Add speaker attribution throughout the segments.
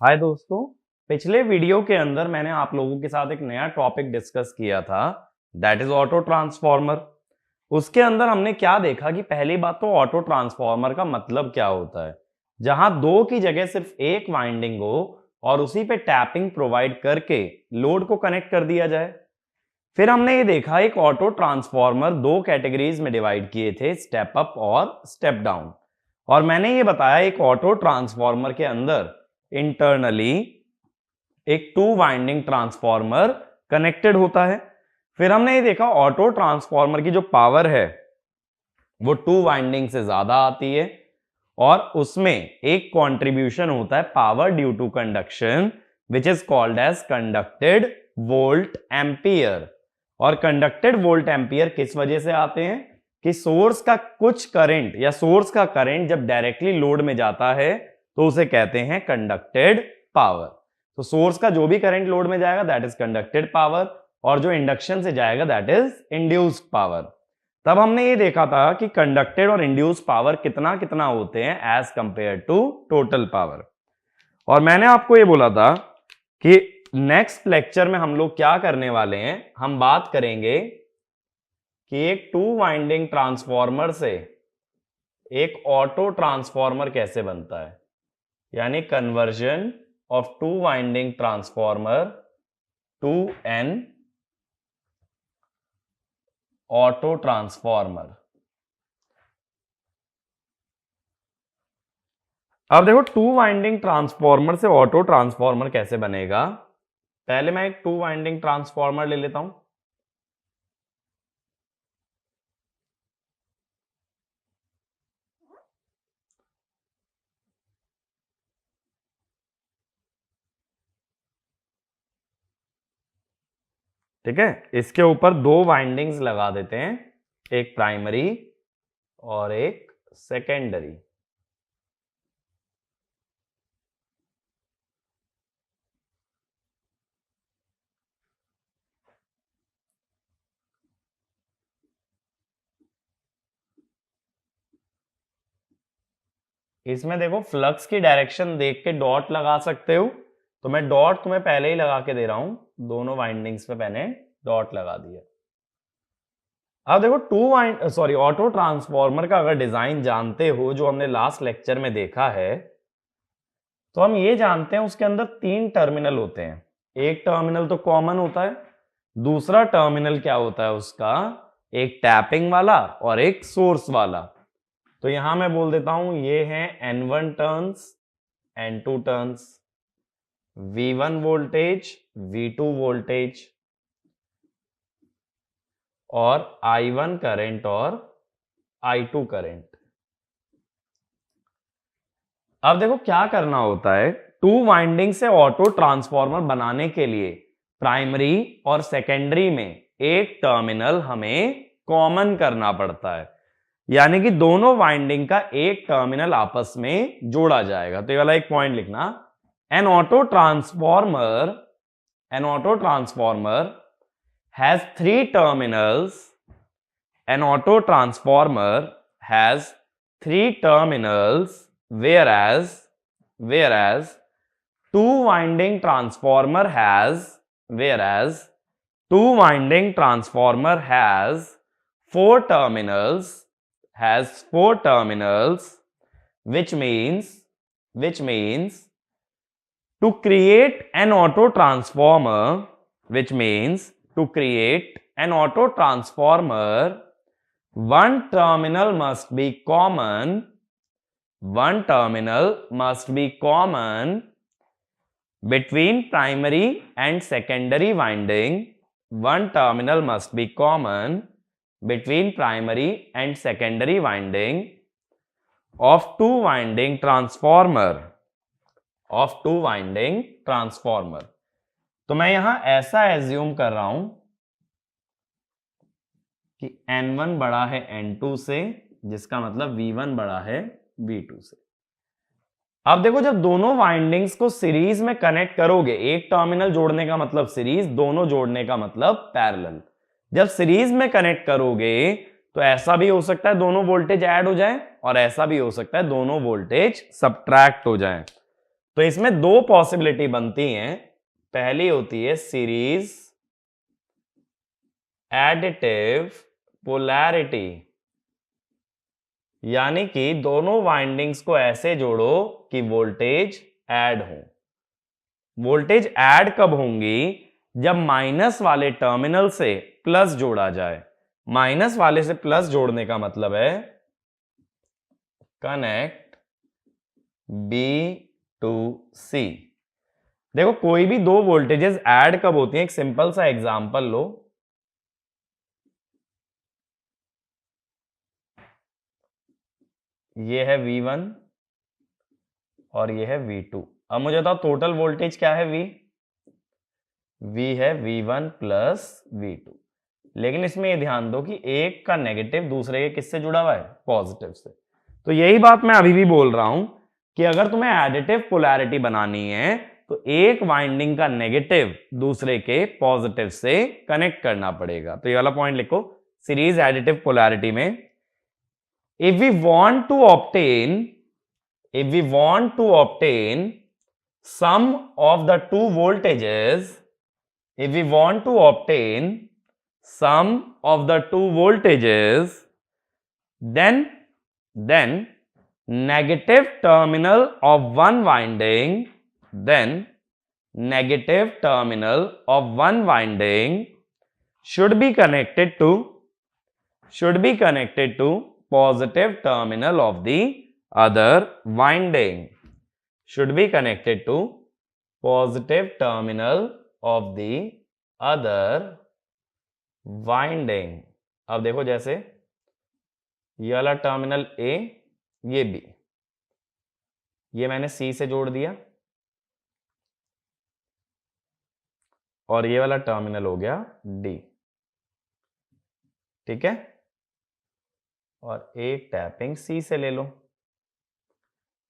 Speaker 1: हाय दोस्तों, पिछले वीडियो के अंदर मैंने आप लोगों के साथ एक नया टॉपिक डिस्कस किया था, दैट इज ऑटो ट्रांसफॉर्मर। उसके अंदर हमने क्या देखा कि पहली बात तो ऑटो ट्रांसफॉर्मर का मतलब क्या होता है, जहां दो की जगह सिर्फ एक वाइंडिंग हो और उसी पे टैपिंग प्रोवाइड करके लोड को कनेक्ट कर दिया जाए। फिर हमने ये देखा एक ऑटो ट्रांसफॉर्मर दो कैटेगरीज में डिवाइड किए थे, स्टेप अप और स्टेप डाउन। और मैंने ये बताया एक ऑटो ट्रांसफॉर्मर के अंदर इंटरनली एक टू वाइंडिंग ट्रांसफॉर्मर कनेक्टेड होता है। फिर हमने ये देखा ऑटो ट्रांसफॉर्मर की जो पावर है वो टू वाइंडिंग से ज्यादा आती है और उसमें एक कंट्रीब्यूशन होता है power due to conduction which is called as conducted volt ampere. और कंडक्टेड वोल्ट एम्पियर किस वजह से आते हैं कि सोर्स का कुछ करंट या सोर्स का करंट जब डायरेक्टली लोड में जाता है तो उसे कहते हैं कंडक्टेड पावर। तो सोर्स का जो भी करंट लोड में जाएगा दैट इज कंडक्टेड पावर और जो इंडक्शन से जाएगा दैट इज इंड्यूस्ड पावर। तब हमने ये देखा था कि कंडक्टेड और इंड्यूस्ड पावर कितना कितना होते हैं as compare to total power. और मैंने आपको ये बोला था कि नेक्स्ट लेक्चर में हम लोग क्या करने वाले हैं, हम बात करेंगे कि एक टू वाइंडिंग ट्रांसफॉर्मर से एक ऑटो ट्रांसफॉर्मर कैसे बनता है, यानी conversion of two winding transformer to an auto transformer. अब देखो टू वाइंडिंग ट्रांसफॉर्मर से ऑटो ट्रांसफॉर्मर कैसे बनेगा। पहले मैं एक टू वाइंडिंग ट्रांसफॉर्मर ले लेता हूं। ठीक है, इसके ऊपर दो वाइंडिंग्स लगा देते हैं, एक प्राइमरी और एक सेकेंडरी। इसमें देखो फ्लक्स की डायरेक्शन देख के डॉट लगा सकते हो, तो मैं डॉट तुम्हें पहले ही लगा के दे रहा हूं, दोनों वाइंडिंग्स पे मैंने डॉट लगा दिया। अब देखो ऑटो ट्रांसफॉर्मर का अगर डिजाइन जानते हो जो हमने लास्ट लेक्चर में देखा है, तो हम ये जानते हैं उसके अंदर तीन टर्मिनल होते हैं। एक टर्मिनल तो कॉमन होता है, दूसरा टर्मिनल क्या होता है उसका, एक टैपिंग वाला और एक सोर्स वाला। तो यहां मैं बोल देता हूं ये है N1 turns, N2 turns, V1 voltage, V2 voltage और I1 करंट और I2 करंट। अब देखो क्या करना होता है, टू वाइंडिंग से ऑटो ट्रांसफॉर्मर बनाने के लिए प्राइमरी और सेकेंडरी में एक टर्मिनल हमें कॉमन करना पड़ता है, यानी कि दोनों वाइंडिंग का एक टर्मिनल आपस में जोड़ा जाएगा। तो ये वाला एक पॉइंट लिखना, N auto transformer has three terminals. An auto transformer has three terminals, whereas two winding transformer has four terminals, which means to create an auto transformer, one terminal must be common between primary and secondary winding. One terminal must be common between primary and secondary winding of two winding transformer. तो मैं यहां ऐसा assume कर रहा हूं कि N1 बड़ा है N2 से, जिसका मतलब V1 बड़ा है V2 से। अब देखो जब दोनों वाइंडिंग्स को सीरीज में कनेक्ट करोगे, एक टर्मिनल जोड़ने का मतलब सीरीज, दोनों जोड़ने का मतलब पैरेलल। जब सीरीज में कनेक्ट करोगे तो ऐसा भी हो सकता है दोनों वोल्टेज ऐड हो जाए और ऐसा भी हो सकता है दोनों वोल्टेज सब्ट्रैक्ट हो जाए। तो इसमें दो पॉसिबिलिटी बनती हैं। पहली होती है सीरीज एडिटिव पोलैरिटी, यानी कि दोनों वाइंडिंग्स को ऐसे जोड़ो कि वोल्टेज ऐड हो। वोल्टेज ऐड कब होंगी? जब माइनस वाले टर्मिनल से प्लस जोड़ा जाए। माइनस वाले से प्लस जोड़ने का मतलब है कनेक्ट बी टू सी। देखो कोई भी दो वोल्टेजेस ऐड कब होती हैं? एक सिंपल सा एग्जांपल लो। ये है V1 और ये है V2। अब मुझे बताओ टोटल वोल्टेज क्या है? V है V1 प्लस V2। लेकिन इसमें ये ध्यान दो कि एक का नेगेटिव दूसरे के किससे जुड़ा हुआ है? पॉजिटिव से। तो यही बात मैं अभी भी बोल रहा हूं कि अगर तुम्हें एडिटिव पोलैरिटी बनानी है तो एक वाइंडिंग का नेगेटिव दूसरे के पॉजिटिव से कनेक्ट करना पड़ेगा। तो ये वाला पॉइंट लिखो सीरीज एडिटिव पोलैरिटी में। if we want to obtain sum of the two voltages, if we want to obtain sum of the two voltages, then negative terminal of one winding, should be connected to positive terminal of the other winding, should be connected to positive terminal of the other winding। अब देखो जैसे ये वाला terminal A, ये B, ये मैंने C से जोड़ दिया और ये वाला टर्मिनल हो गया D, ठीक है। और एक टैपिंग C से ले लो,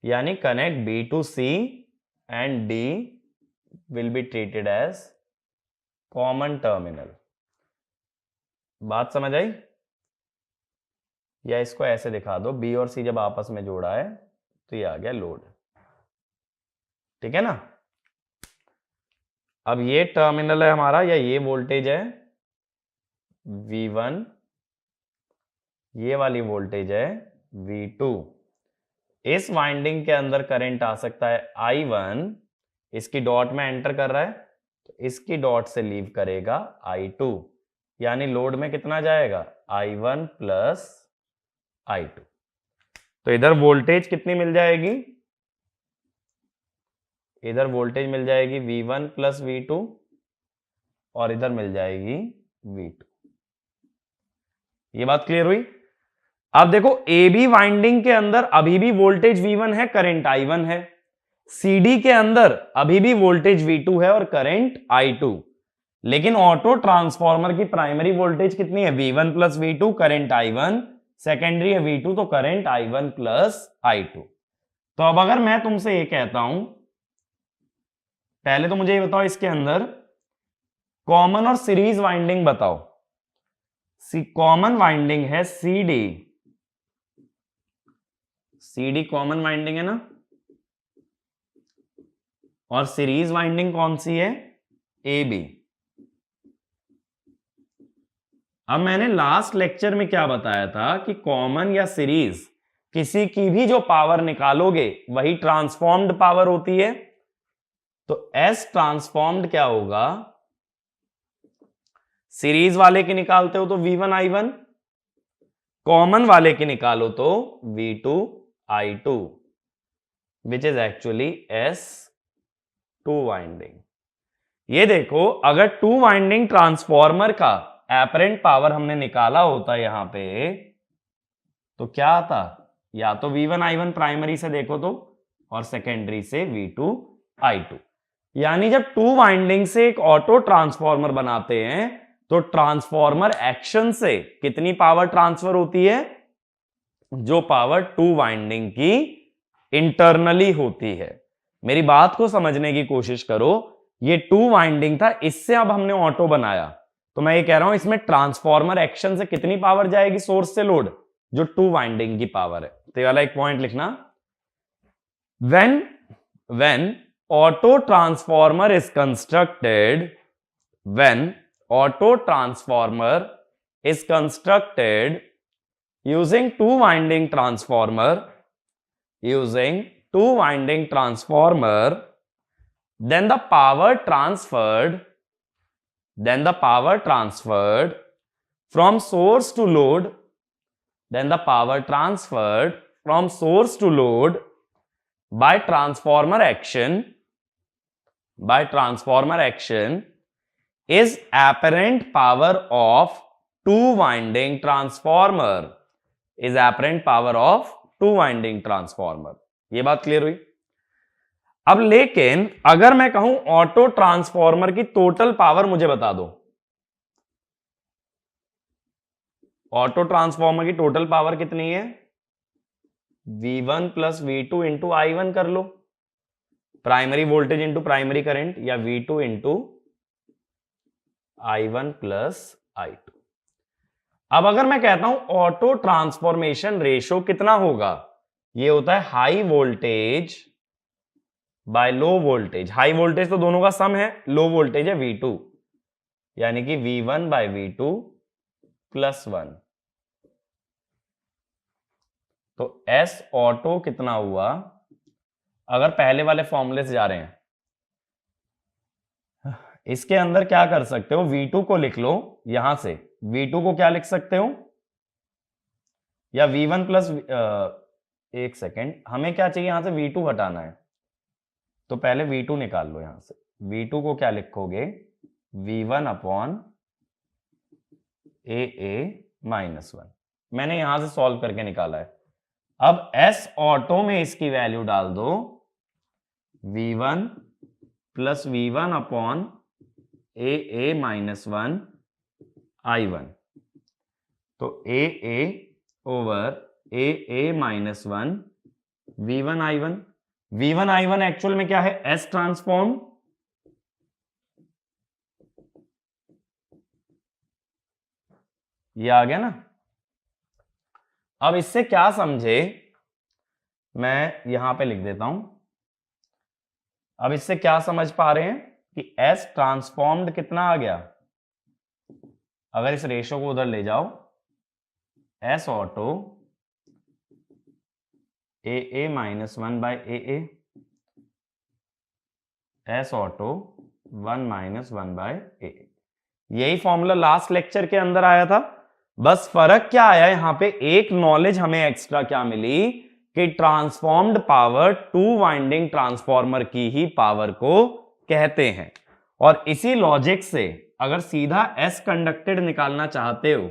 Speaker 1: यानी connect B to C and D will be treated as common terminal. बात समझ आई? या इसको ऐसे दिखा दो, B और C जब आपस में जोड़ा है तो ये आ गया लोड, ठीक है ना। अब ये टर्मिनल है हमारा, या ये वोल्टेज है V1, ये वाली वोल्टेज है V2। इस वाइंडिंग के अंदर करंट आ सकता है I1, इसकी डॉट में एंटर कर रहा है तो इसकी डॉट से लीव करेगा I2, यानी लोड में कितना जाएगा? I1 plus I2। तो इधर वोल्टेज कितनी मिल जाएगी? इधर वोल्टेज मिल जाएगी V1 प्लस V2 और इधर मिल जाएगी V2। ये बात क्लियर हुई? अब देखो AB वाइंडिंग के अंदर अभी भी वोल्टेज V1 है, करंट I1 है। CD के अंदर अभी भी वोल्टेज V2 है और करंट I2। लेकिन ऑटो ट्रांसफॉर्मर की प्राइमरी वोल्टेज कितनी है? V1 plus V2, current I1। Secondary है V2, तो करंट I1 प्लस I2। तो अब अगर मैं तुमसे ये कहता हूं, पहले तो मुझे ये बताओ इसके अंदर कॉमन और सीरीज वाइंडिंग बताओ। कॉमन वाइंडिंग है CD कॉमन वाइंडिंग है ना, और सीरीज वाइंडिंग कौन सी है? AB। अब मैंने लास्ट लेक्चर में क्या बताया था कि कॉमन या सीरीज किसी की भी जो पावर निकालोगे वही ट्रांसफॉर्म्ड पावर होती है। तो S ट्रांसफॉर्म्ड क्या होगा? सीरीज वाले की निकालते हो तो V1 I1, कॉमन वाले की निकालो तो V2 I2, which is actually S2 winding. ये देखो अगर टू वाइंडिंग ट्रांसफॉर्मर का एपरेंट पावर हमने निकाला होता यहां पे तो क्या आता? या तो V1 I1 प्राइमरी से देखो तो, और सेकेंडरी से V2 I2। यानी जब टू वाइंडिंग से एक ऑटो ट्रांसफॉर्मर बनाते हैं तो ट्रांसफॉर्मर एक्शन से कितनी पावर ट्रांसफर होती है? जो पावर टू वाइंडिंग की इंटरनली होती है। मेरी बात को समझने की कोशिश करो, ये टू वाइंडिंग था, इससे अब हमने ऑटो बनाया, तो मैं ये कह रहा हूं इसमें ट्रांसफॉर्मर एक्शन से कितनी पावर जाएगी सोर्स से लोड? जो टू वाइंडिंग की पावर है। तो ये वाला एक पॉइंट लिखना, when when auto transformer is constructed, when auto transformer is constructed using two winding transformer, then the power transferred from source to load, by transformer action is apparent power of two winding transformer, ये बात clear हुई। अब लेकिन अगर मैं कहूं auto transformer की total power मुझे बता दो, ऑटो ट्रांसफॉर्मर की टोटल पावर कितनी है? V1 plus V2 into I1 कर लो, primary voltage into primary current, या V2 into I1 plus I2। अब अगर मैं कहता हूं ऑटो ट्रांसफॉर्मेशन रेशो कितना होगा, ये होता है high voltage by low voltage. High voltage तो दोनों का सम है, लो वोल्टेज है V2, यानी कि V1 बाय V2 प्लस 1। तो S ऑटो कितना हुआ, अगर पहले वाले फॉर्मूले से जा रहे हैं, इसके अंदर क्या कर सकते हो, V2 को लिख लो, यहां से V2 को क्या लिख सकते हो, या V1 प्लस, एक सेकेंड, हमें क्या चाहिए, यहां से V2 हटाना है, तो पहले V2 निकाल लो। यहां से V2 को क्या लिखोगे, V1 अपॉन AA माइनस 1। मैंने यहां से सॉल्व करके निकाला है। अब S ऑटो में इसकी वैल्यू डाल दो, V1 plus V1 upon AA minus 1 I1, तो AA over AA minus 1 V1 I1। V1 I1 actual में क्या है, S ट्रांसफॉर्म, ये आ गया ना। अब इससे क्या समझे, मैं यहां पे लिख देता हूं। अब इससे क्या समझ पा रहे हैं कि S ट्रांसफॉर्म्ड कितना आ गया, अगर इस रेशो को उधर ले जाओ, S auto AA minus 1 by AA, S auto 1 minus 1 by AA। यही फॉर्मूला लास्ट लेक्चर के अंदर आया था, बस फर्क क्या आया, यहां पे एक नॉलेज हमें एक्स्ट्रा क्या मिली कि transformed power to winding transformer की ही पावर को कहते हैं। और इसी लॉजिक से अगर सीधा S कंडक्टेड निकालना चाहते हो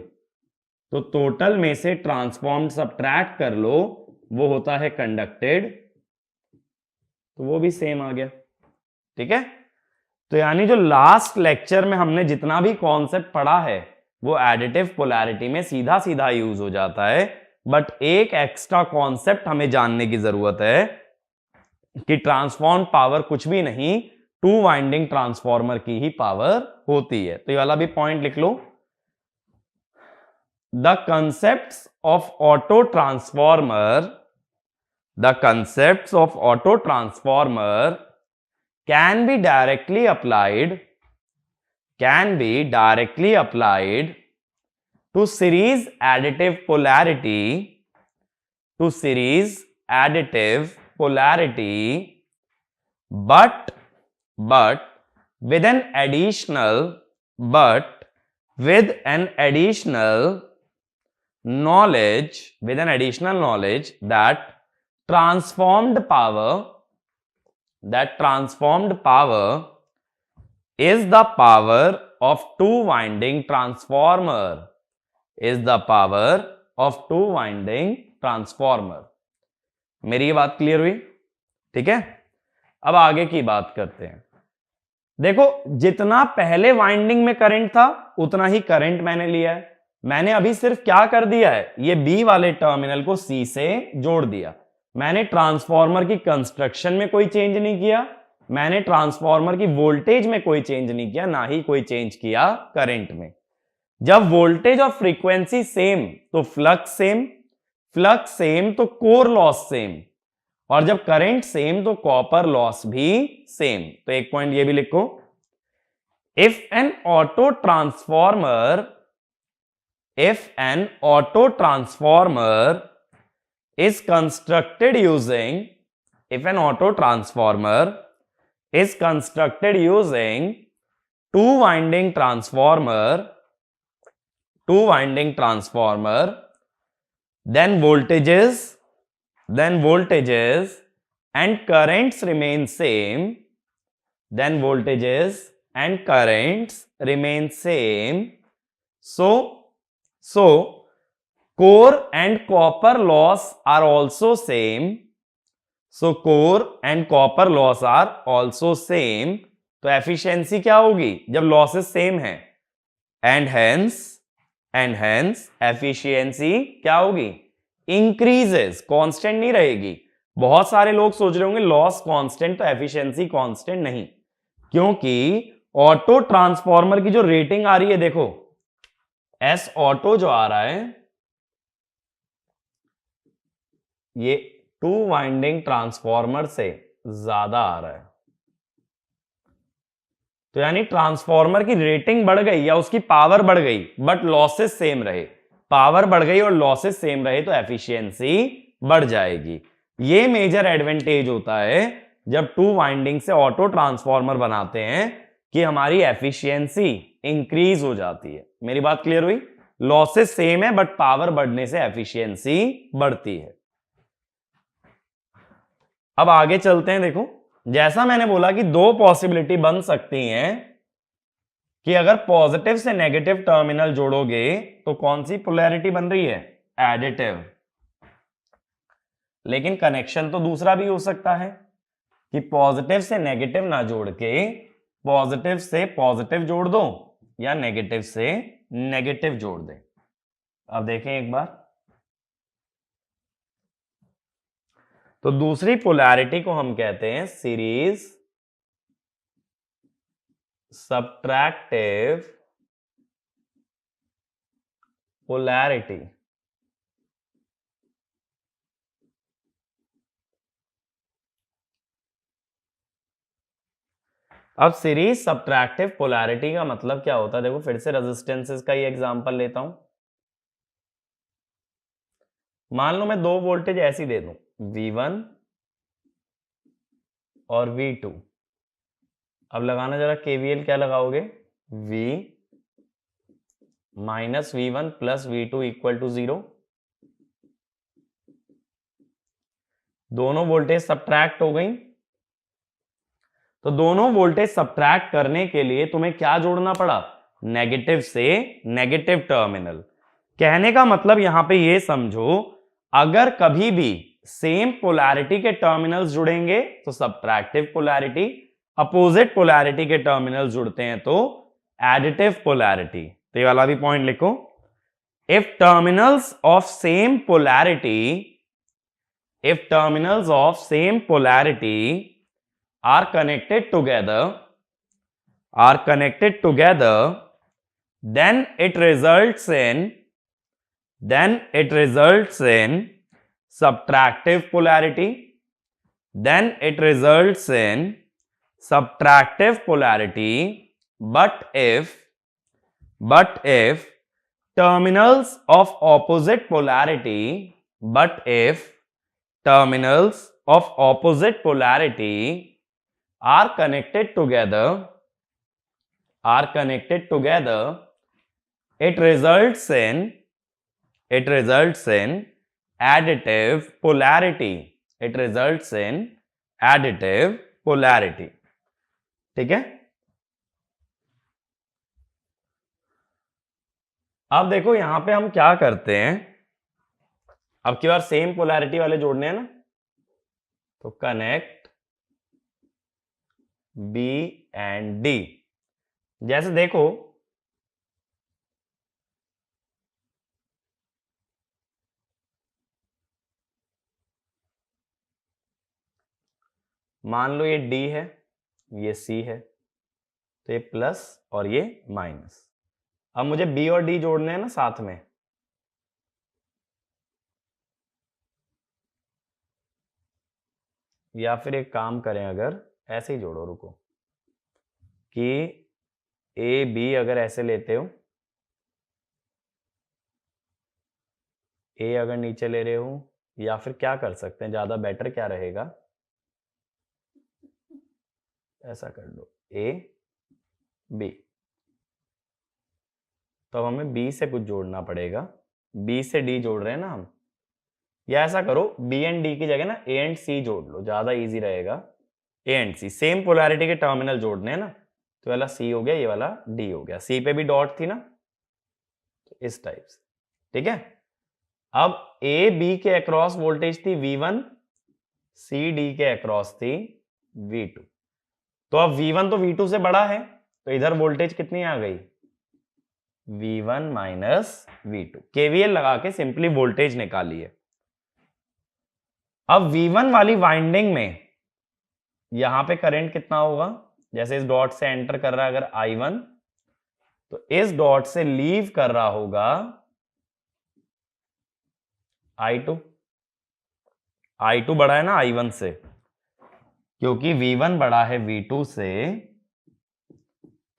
Speaker 1: तो टोटल में से ट्रांसफॉर्म्ड सब्ट्रैक्ट कर लो, वो होता है कंडक्टेड, तो वो भी सेम आ गया। ठीक है, तो यानी जो लास्ट लेक्चर में हमने जितना भी कॉन्सेप्ट पढ़ा है वो एडिटिव पोलैरिटी में सीधा सीधा यूज हो जाता है, बट एक एक्स्ट्रा कॉन्सेप्ट हमें जानने की जरूरत है कि ट्रांसफॉर्म पावर कुछ भी नहीं, टू वाइंडिंग ट्रांसफॉर्मर की ही पावर होती है। तो ये वाला भी पॉइंट लिख लो। The concepts of auto transformer can be directly applied to series additive polarity, but with an additional knowledge that transformed power is the power of two winding transformer। मेरी ये बात क्लियर हुई? ठीक है, अब आगे की बात करते हैं। देखो, जितना पहले वाइंडिंग में करंट था उतना ही करंट मैंने लिया है। मैंने अभी सिर्फ क्या कर दिया है, ये B वाले टर्मिनल को C से जोड़ दिया। मैंने ट्रांसफॉर्मर की कंस्ट्रक्शन में कोई चेंज नहीं किया, मैंने ट्रांसफॉर्मर की वोल्टेज में कोई चेंज नहीं किया, ना ही कोई चेंज किया करंट में। जब वोल्टेज और फ्रीक्वेंसी सेम तो फ्लक्स सेम तो कोर लॉस सेम। और जब करंट सेम तो कॉपर लॉस भी सेम। तो एक पॉइंट ये भी लिखो, if N auto transformer is constructed using if an auto transformer is constructed using two winding transformer then voltages and currents remain same so core and copper loss are also same तो efficiency क्या होगी जब losses same है, and hence efficiency क्या होगी, increases, constant नहीं रहेगी। बहुत सारे लोग सोच रहे होंगे लॉस कांस्टेंट तो एफिशिएंसी कांस्टेंट नहीं, क्योंकि ऑटो ट्रांसफॉर्मर की जो रेटिंग आ रही है, देखो एस ऑटो जो आ रहा है ये 2 वाइंडिंग ट्रांसफॉर्मर से ज्यादा आ रहा है। तो यानी ट्रांसफॉर्मर की रेटिंग बढ़ गई या उसकी पावर बढ़ गई बट लॉसेस सेम रहे, पावर बढ़ गई और लॉसेस सेम रहे तो एफिशिएंसी बढ़ जाएगी। ये मेजर एडवांटेज होता है जब 2 वाइंडिंग से ऑटो ट्रांसफॉर्मर बनाते हैं कि हमारी एफिशिएंसी इंक्रीज हो जाती है। मेरी बात क्लियर हुई? लॉसेस सेम है बट पावर बढ़ने से एफिशिएंसी बढ़ती है। अब आगे चलते हैं। देखो जैसा मैंने बोला कि दो पॉसिबिलिटी बन सकती हैं कि अगर पॉजिटिव से नेगेटिव टर्मिनल जोड़ोगे तो कौन सी पोलैरिटी बन रही है, एडिटिव। लेकिन कनेक्शन तो दूसरा भी हो सकता है कि पॉजिटिव से नेगेटिव ना जोड़ के पॉजिटिव से पॉजिटिव जोड़ दो या नेगेटिव से नेगेटिव जोड़ दे। अब देखें एक बार, तो दूसरी पोलैरिटी को हम कहते हैं सीरीज सबट्रैक्टिव पोलैरिटी। अब सीरीज सबट्रैक्टिव पोलैरिटी का मतलब क्या होता है, देखो फिर से रेजिस्टेंसेस का ही एग्जांपल लेता हूं। मान लो मैं दो वोल्टेज ऐसी दे दूं, V1 और V2। अब लगाना जरा KVL, क्या लगाओगे, V minus V1 plus V2 equal to 0। दोनों वोल्टेज सबट्रैक्ट हो गई, तो दोनों वोल्टेज सबट्रैक्ट करने के लिए तुम्हें क्या जोड़ना पड़ा, नेगेटिव से नेगेटिव टर्मिनल। कहने का मतलब यहां पे ये समझो, अगर कभी भी सेम पोलैरिटी के टर्मिनल्स जुड़ेंगे तो सबट्रैक्टिव पोलैरिटी, अपोजिट पोलैरिटी के टर्मिनल्स जुड़ते हैं तो एडिटिव पोलैरिटी। तो ये वाला भी पॉइंट लिखो, if terminals of same polarity are connected together then it results in subtractive polarity but if terminals of opposite polarity are connected together it results in additive polarity। ठीक है। अब देखो यहां पे हम क्या करते हैं, अब की बार सेम पोलैरिटी वाले जोड़ने हैं ना, तो कनेक्ट B एंड D। जैसे देखो मान लो ये D है, ये C है, तो ये प्लस और ये माइनस। अब मुझे B और D जोड़ने हैं ना साथ में, या फिर एक काम करें, अगर ऐसे ही जोड़ो, रुको, कि ए बी अगर ऐसे लेते हो, ए अगर नीचे ले रहे हो, या फिर क्या कर सकते हैं, ज्यादा बेटर क्या रहेगा, ऐसा कर लो, ए बी। तो अब हमें बी से कुछ जोड़ना पड़ेगा, बी से डी जोड़ रहे हैं ना हम, या ऐसा करो बी एंड डी की जगह ना ए एंड सी जोड़ लो, ज्यादा इजी रहेगा। A and C same polarity के टर्मिनल जोड़ने हैं ना, तो वाला सी हो गया, ये वाला डी हो गया, सी पे भी डॉट थी ना, तो इस टाइप से, ठीक है। अब ए बी के अक्रॉस वोल्टेज थी V1, सी डी के अक्रॉस थी V2। तो अब V1 तो V2 से बड़ा है, तो इधर वोल्टेज कितनी आ गई, V1 माइनस V2। केवीएल लगा के सिंपली वोल्टेज निकालिए। अब V1 वाली वाइंडिंग में यहां पे करंट कितना होगा, जैसे इस डॉट से एंटर कर रहा है अगर I1, तो इस डॉट से लीव कर रहा होगा I2। I2 बड़ा है ना I1 से, क्योंकि V1 बड़ा है V2 से,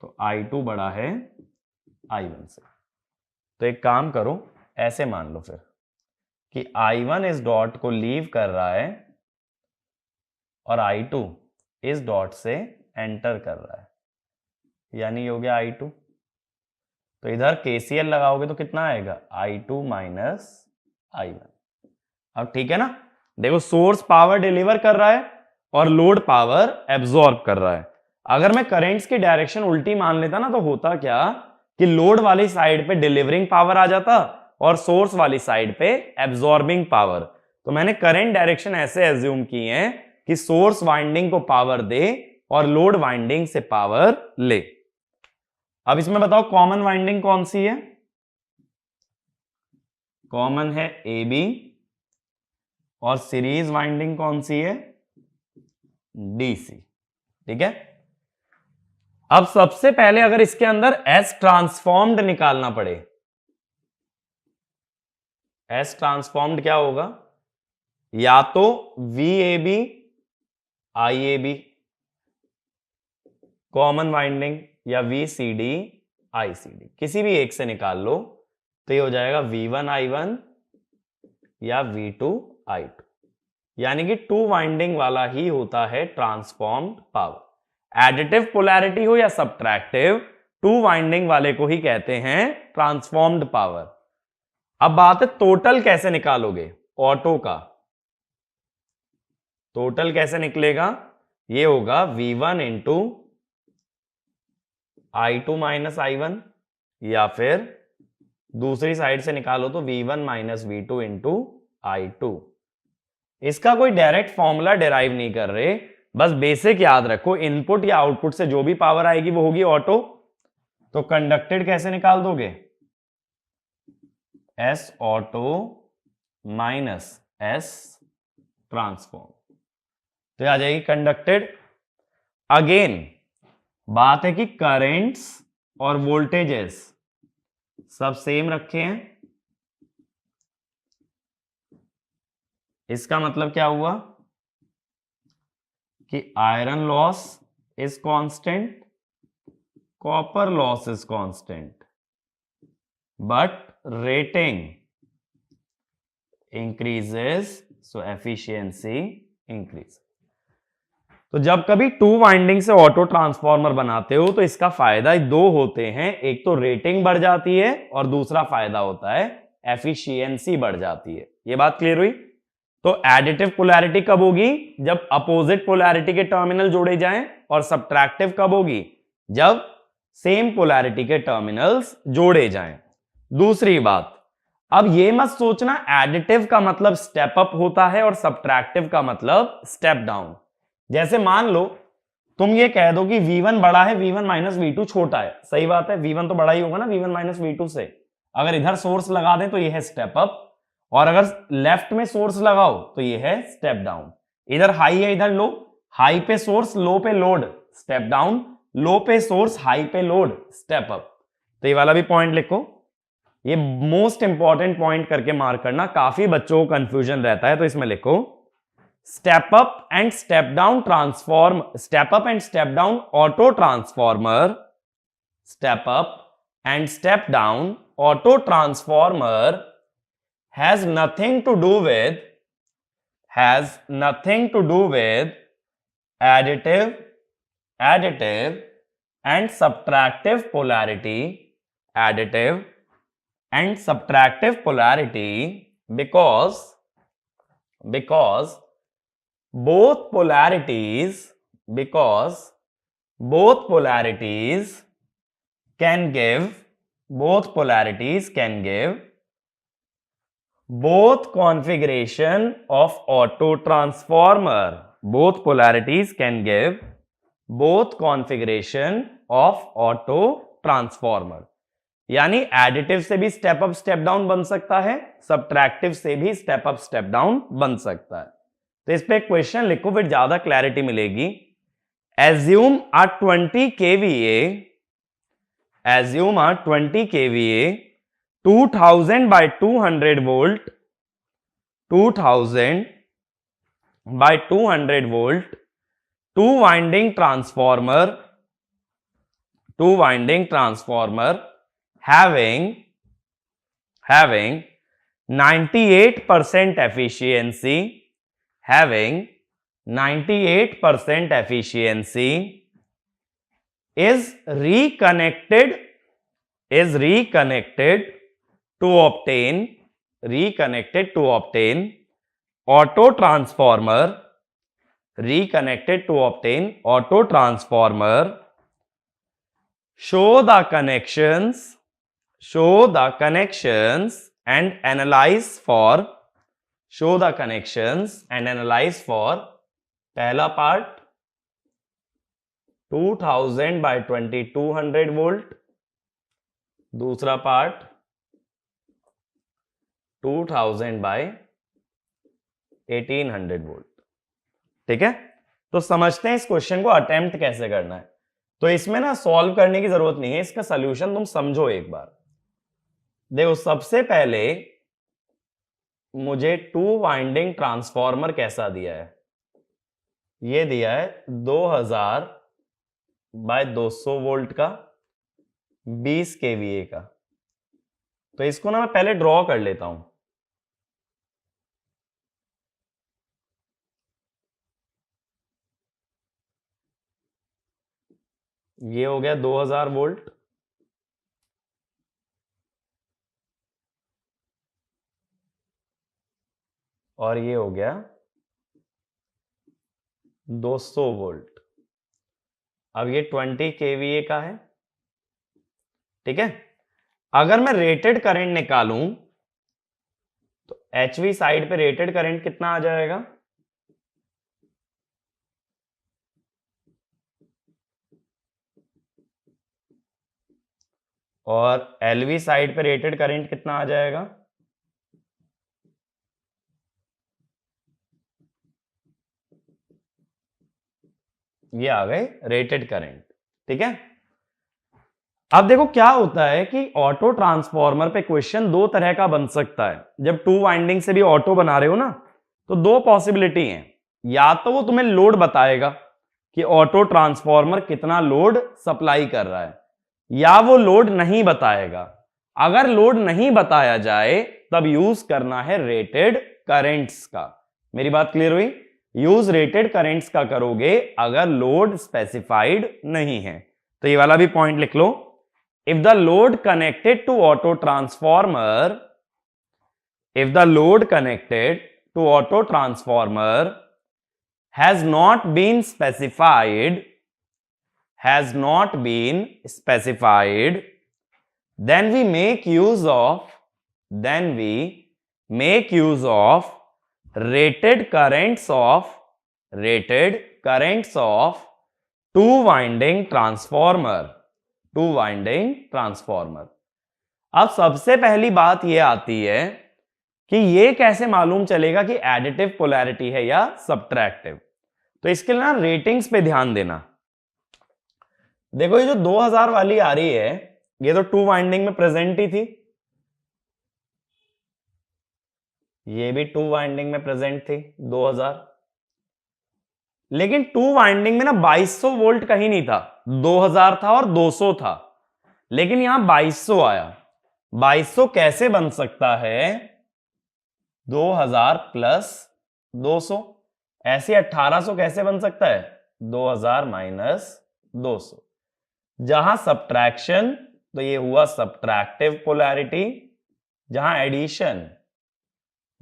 Speaker 1: तो I2 बड़ा है I1 से। तो एक काम करो, ऐसे मान लो फिर कि I1 इस डॉट को लीव कर रहा है और I2 इस डॉट से एंटर कर रहा है, यानी ये हो गया I2। तो इधर KCL लगाओगे तो कितना आएगा, I2 माइनस I1। अब ठीक है ना, देखो सोर्स पावर डिलीवर कर रहा है और लोड पावर एब्जॉर्ब कर रहा है। अगर मैं करेंट्स की डायरेक्शन उल्टी मान लेता ना, तो होता क्या कि लोड वाली साइड पे डिलीवरिंग पावर आ जाता और सोर्स वाली साइड पे एब्जॉर्बिंग पावर। तो मैंने करंट डायरेक्शन ऐसे एज्यूम की है कि सोर्स वाइंडिंग को पावर दे और लोड वाइंडिंग से पावर ले। अब इसमें बताओ कॉमन वाइंडिंग कौन सी है, कॉमन है ए बी, और सीरीज वाइंडिंग कौन सी है, डीसी, ठीक है। अब सबसे पहले अगर इसके अंदर एस ट्रांसफॉर्म्ड निकालना पड़े, एस ट्रांसफॉर्म्ड क्या होगा, या तो V A B I A B common winding, या V C D I C D, किसी भी एक से निकाल लो, तो ये हो जाएगा V1 I1 या V2 I2, यानी कि टू वाइंडिंग वाला ही होता है ट्रांसफॉर्म्ड पावर। एडिटिव पोलैरिटी हो या सब्ट्रैक्टिव, टू वाइंडिंग वाले को ही कहते हैं ट्रांसफॉर्म्ड पावर। अब बात है टोटल कैसे निकालोगे, ऑटो का टोटल कैसे निकलेगा, ये होगा V1 into I2 minus I1, या फिर दूसरी साइड से निकालो तो V1 minus V2 into I2। इसका कोई डायरेक्ट फॉर्मूला डिराइव नहीं कर रहे, बस बेसिक याद रखो, इनपुट या आउटपुट से जो भी पावर आएगी वो होगी ऑटो। तो कंडक्टेड कैसे निकाल दोगे, S auto minus S transform, तो आ जाएगी कंडक्टेड। अगेन बात है कि करेंट्स और वोल्टेजेस सब सेम रखे हैं, इसका मतलब क्या हुआ कि iron loss is constant, copper loss is constant, but rating increases, so efficiency increase. तो जब कभी टू वाइंडिंग से ऑटो ट्रांसफॉर्मर बनाते हो तो इसका फायदा दो होते हैं, एक तो रेटिंग बढ़ जाती है और दूसरा फायदा होता है एफिशिएंसी बढ़ जाती है। ये बात क्लियर हुई। तो एडिटिव पोलैरिटी कब होगी, जब अपोजिट पोलैरिटी के टर्मिनल जोड़े जाएं, और सब्ट्रैक्टिव कब होगी, जब सेम पोलैरिटी के टर्मिनल्स जोड़े जाएं। दूसरी बात, अब ये मत सोचना एडिटिव का मतलब स्टेप अप होता है और सब्ट्रैक्टिव का मतलब स्टेप डाउन। जैसे मान लो तुम ये कह दो कि V1 बड़ा है, V1 माइनस V2 छोटा है, सही बात है, V1 तो बड़ा ही होगा ना V1 माइनस V2 से। अगर इधर सोर्स लगा दें तो ये है स्टेप अप, और अगर लेफ्ट में सोर्स लगाओ तो ये है स्टेप डाउन। इधर हाई है इधर लो, हाई पे सोर्स लो पे लोड स्टेप डाउन, लो पे सोर्स हाई पे लोड स्टेप अप। तो ये वाला भी पॉइंट लिखो, ये मोस्ट इंपॉर्टेंट पॉइंट करके मार्क करना, काफी बच्चों को कंफ्यूजन रहता है, तो इसमें लिखो step up and step down auto transformer, step up and step down auto transformer has nothing to do with additive and subtractive polarity, because both polarities can give both configuration of auto transformer. Both polarities can give both configuration of auto transformer. यानी additive से भी step up step down बन सकता है, subtractive से भी step up step down बन सकता है. तो इस पे क्वेश्चन लिखो, फिर ज्यादा क्लैरिटी मिलेगी. Assume uh 20 kVA 2000 by 200 volt 2000 by 200 volt two winding transformer having 98% efficiency is reconnected to obtain auto transformer. Show the connections and analyze for पहला पार्ट 2000 by 2200 volt, दूसरा पार्ट 2000 by 1800 volt. ठीक है, तो समझते हैं इस question को attempt कैसे करना है. तो इसमें ना सॉल्व करने की जरूरत नहीं है, इसका सॉल्यूशन तुम समझो एक बार. देखो, सबसे पहले मुझे 2 वाइंडिंग ट्रांसफॉर्मर कैसा दिया है, ये दिया है 2000 बाय 200 वोल्ट का 20 kVA का. तो इसको ना मैं पहले ड्रॉ कर लेता हूं. ये हो गया 2000 वोल्ट, और ये हो गया 200 वोल्ट. अब ये 20 kVA का है. ठीक है, अगर मैं रेटेड करंट निकालूं तो HV साइड पे रेटेड करंट कितना आ जाएगा, और LV साइड पे रेटेड करंट कितना आ जाएगा. ये आ गए रेटेड करंट. ठीक है, अब देखो क्या होता है कि ऑटो ट्रांसफॉर्मर पे क्वेश्चन दो तरह का बन सकता है. जब 2 वाइंडिंग से भी ऑटो बना रहे हो ना, तो दो पॉसिबिलिटी हैं. या तो वो तुम्हें लोड बताएगा कि ऑटो ट्रांसफॉर्मर कितना लोड सप्लाई कर रहा है, या वो लोड नहीं बताएगा. अगर लोड नहीं बताया जाए तब यूज करना है रेटेड करेंट्स का. मेरी बात क्लियर हुई? यूज रेटेड करेंट्स का करोगे अगर लोड स्पेसिफाइड नहीं है. तो ये वाला भी पॉइंट लिख लो. If the load connected to auto transformer has not been specified, then we make use of rated currents of two winding transformer. अब सबसे पहली बात यह आती है कि यह कैसे मालूम चलेगा कि एडिटिव पोलैरिटी है या सब्ट्रैक्टिव. तो इसके लिए ना रेटिंग्स पे ध्यान देना. देखो, ये जो 2000 वाली आ रही है, ये तो 2 वाइंडिंग में प्रेजेंट ही थी. ये भी 2 वाइंडिंग में प्रेजेंट थी 2000. लेकिन 2 वाइंडिंग में ना 2200 वोल्ट कहीं नहीं था, 2000 था और 200 था, लेकिन यहां 2200 आया। 2200 कैसे बन सकता है? 2000 प्लस 200। ऐसे 1800 कैसे बन सकता है? 2000 माइनस 200। जहां सब्ट्रैक्शन, तो ये हुआ सब्ट्रैक्टिव पोलैरिटी, जहां एडिशन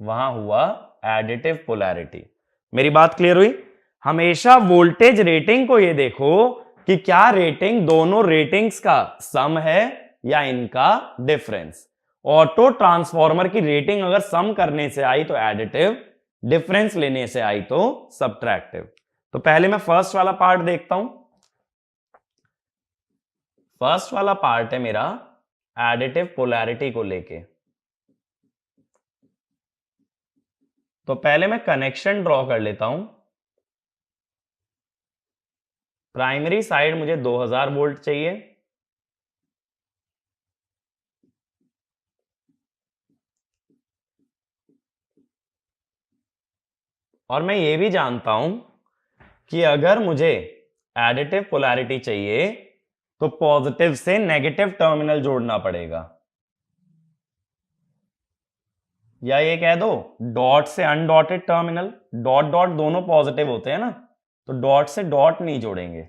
Speaker 1: वहां हुआ एडिटिव पोलैरिटी। मेरी बात क्लियर हुई? हमेशा वोल्टेज रेटिंग को ये देखो कि क्या रेटिंग दोनों रेटिंग्स का सम है या इनका डिफरेंस। ऑटो ट्रांसफॉर्मर की रेटिंग अगर सम करने से आई तो एडिटिव, डिफरेंस लेने से आई तो सब्ट्रैक्टिव। तो पहले मैं फर्स्ट वाला पार्ट देखता हूं। फर्स्ट वाला पार्ट है मेरा एडिटिव पोलैरिटी को लेके। तो पहले मैं कनेक्शन ड्रॉ कर लेता हूं। प्राइमरी साइड मुझे 2000 वोल्ट चाहिए, और मैं ये भी जानता हूं कि अगर मुझे एडिटिव पोलैरिटी चाहिए तो पॉजिटिव से नेगेटिव टर्मिनल जोड़ना पड़ेगा, या ये कह दो डॉट से अनडॉटेड टर्मिनल। डॉट डॉट दोनों पॉजिटिव होते हैं ना, तो डॉट से डॉट नहीं जोड़ेंगे,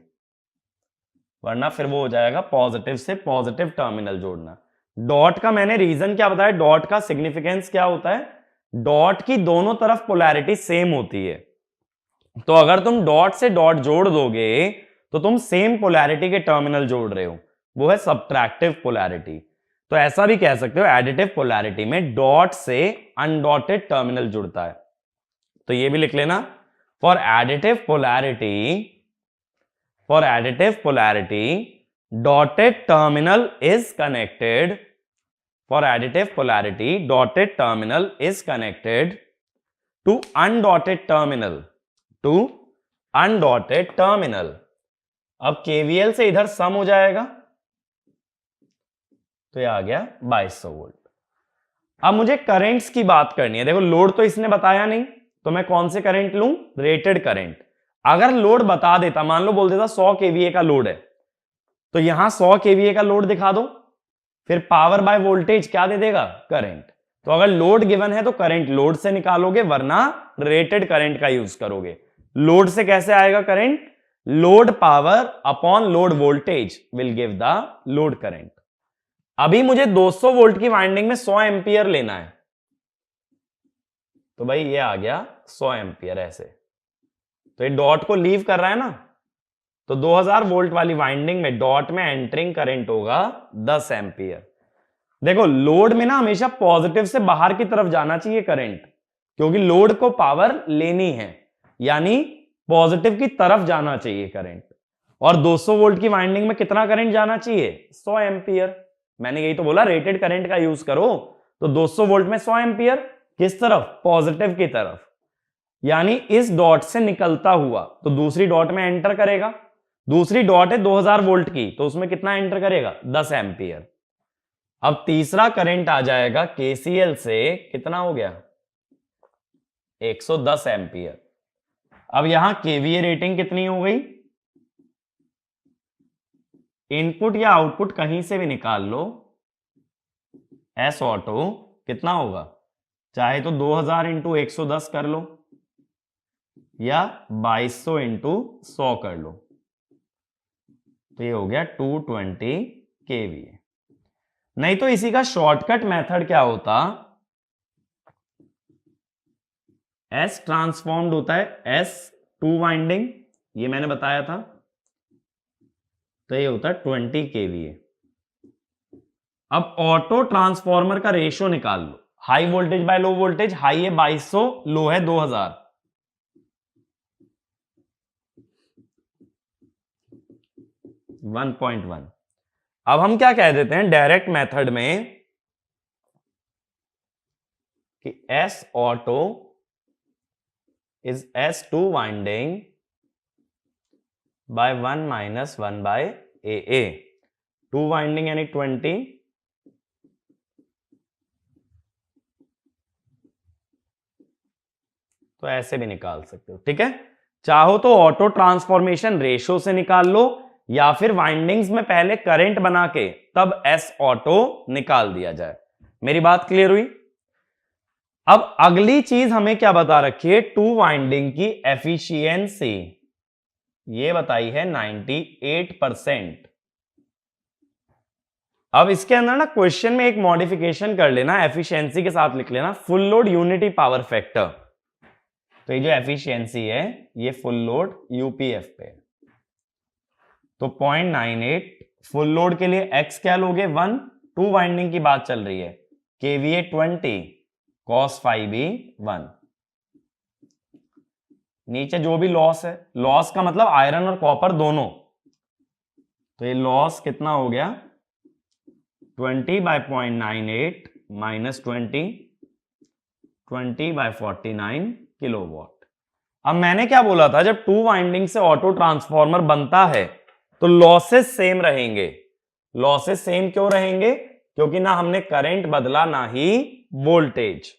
Speaker 1: वरना फिर वो हो जाएगा पॉजिटिव से पॉजिटिव टर्मिनल जोड़ना। डॉट का मैंने रीजन क्या बताया, डॉट का सिग्निफिकेंस क्या होता है? डॉट की दोनों तरफ पोलैरिटी सेम होती है, तो अगर तुम डॉट से डॉट जोड़ दोगे तो तुम सेम पोलैरिटी के टर्मिनल जोड़ रहे हो, वो है सब्ट्रैक्टिव पोलैरिटी। तो ऐसा भी कह सकते हो एडिटिव पोलैरिटी में डॉट से अनडॉटेड टर्मिनल जुड़ता है। तो ये भी लिख लेना, for additive polarity, for additive polarity dotted terminal is connected, for additive polarity dotted terminal is connected to undotted terminal, to undotted terminal। अब KVL से इधर सम हो जाएगा, तो ये आ गया 2200 वोल्ट। अब मुझे करंट्स की बात करनी है। देखो लोड तो इसने बताया नहीं, तो मैं कौन से करंट लूं? Rated current. अगर लोड बता देता, मान लो बोल देता 100 केवीए का लोड है, तो यहां 100 केवीए का लोड दिखा दो, फिर पावर बाय वोल्टेज क्या दे देगा? करंट। तो अगर लोड गिवन है तो करंट लोड से निकालोगे, वरना रेटेड करंट का यूज करोगे। लोड से कैसे आएगा current? Load power upon load voltage will give the load current. अभी मुझे 200 वोल्ट की वाइंडिंग में 100 एंपियर लेना है, तो भाई ये आ गया 100 एंपियर ऐसे। तो ये डॉट को लीव कर रहा है ना, तो 2000 वोल्ट वाली वाइंडिंग में डॉट में एंटरिंग करंट होगा 10 एंपियर। देखो लोड में ना हमेशा पॉजिटिव से बाहर की तरफ जाना चाहिए करंट, क्योंकि लोड को पावर लेनी है, यानी पॉजिटिव की तरफ जाना चाहिए करंट। और 200 वोल्ट की वाइंडिंग में कितना करंट जाना चाहिए? 100 एंपियर। मैंने यही तो बोला रेटेड करंट का यूज करो। तो 200 वोल्ट में 100 एंपियर किस तरफ? पॉजिटिव की तरफ, यानी इस डॉट से निकलता हुआ तो दूसरी डॉट में एंटर करेगा। दूसरी डॉट है 2000 वोल्ट की, तो उसमें कितना एंटर करेगा? 10 एंपियर। अब तीसरा करंट आ जाएगा केसीएल से, कितना हो गया? 110 एंपियर। अब यहां केवीए रेटिंग कितनी हो गई? इनपुट या आउटपुट कहीं से भी निकाल लो, एस ऑटो कितना होगा? चाहे तो 2000 इंटू 110 कर लो, या 2200 इंटू 100 कर लो, तो ये हो गया 220 केवीए। नहीं तो इसी का शॉर्टकट मेथड क्या होता? एस ट्रांसफॉर्म्ड होता है एस टू वाइंडिंग, ये मैंने बताया था, तो ये होता है 20 केवीए। अब ऑटो ट्रांसफॉर्मर का रेशियो निकाल लो, high voltage by low voltage. High है 2200, लो है 2000, 1.1। अब हम क्या कह देते हैं डायरेक्ट मेथड में कि S auto is S two winding by 1 minus 1 by A. Two winding यानी 20, तो ऐसे भी निकाल सकते हो, ठीक है। चाहो तो ऑटो ट्रांसफॉर्मेशन रेशो से निकाल लो, या फिर वाइंडिंग्स में पहले करंट बना के तब एस ऑटो निकाल दिया जाए। मेरी बात क्लियर हुई? अब अगली चीज हमें क्या बता रखी है, टू वाइंडिंग की एफिशिएंसी ये बताई है 98%। अब इसके अंदर ना क्वेश्चन में एक मॉडिफिकेशन कर लेना, एफिशिएंसी के साथ लिख लेना full load unity power factor. तो ये जो एफिशिएंसी है ये फुल लोड यूपीएफ पे, तो 0.98 फुल लोड के लिए एक्स क्या लोगे 1, टू वाइंडिंग की बात चल रही है, केवीए 20 कॉस फाई भी 1। नीचे जो भी लॉस है, लॉस का मतलब आयरन और कॉपर दोनों, तो ये लॉस कितना हो गया 20/0.98 माइनस 20/49 किलोवाट। अब मैंने क्या बोला था, जब टू वाइंडिंग से ऑटो ट्रांसफॉर्मर बनता है तो लॉसेस सेम रहेंगे। लॉसेस सेम क्यों रहेंगे? क्योंकि ना हमने करंट बदला ना ही वोल्टेज,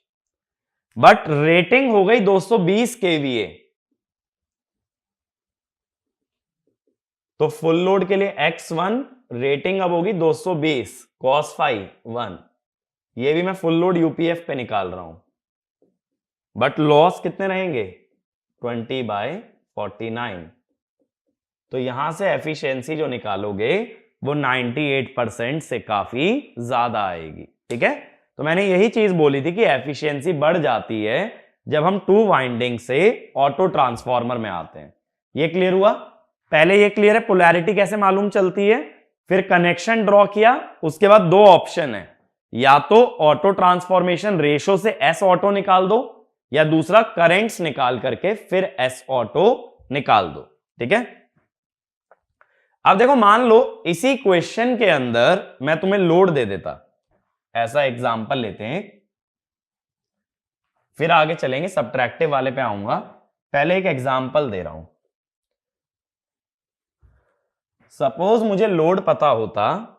Speaker 1: बट रेटिंग हो गई 220 केवीए। तो फुल लोड के लिए x1 रेटिंग अब होगी 220 cos फाई 1। ये भी मैं फुल लोड यूपीएफ पे निकाल रहा हूं, बट लॉस कितने रहेंगे 20/49। तो यहां से एफिशिएंसी जो निकालोगे वो 98% से काफी ज्यादा आएगी। ठीक है, तो मैंने यही चीज बोली थी कि एफिशिएंसी बढ़ जाती है जब हम टू वाइंडिंग से ऑटो ट्रांसफॉर्मर में आते हैं। ये क्लियर हुआ? पहले ये क्लियर है पोलैरिटी कैसे मालूम चलती है, फिर कनेक्शन ड्रॉ किया, उसके बाद दो ऑप्शन है, या तो ऑटो ट्रांसफॉर्मेशन रेशो से एस ऑटो निकाल दो, या दूसरा करेंट्स निकाल करके फिर एस ऑटो निकाल दो। ठीक है, अब देखो मान लो इसी क्वेश्चन के अंदर मैं तुम्हें लोड दे देता, ऐसा एग्जांपल लेते हैं, फिर आगे चलेंगे, सब्ट्रैक्टिव वाले पे आऊंगा, पहले एक एग्जांपल दे रहा हूं। सपोज मुझे लोड पता होता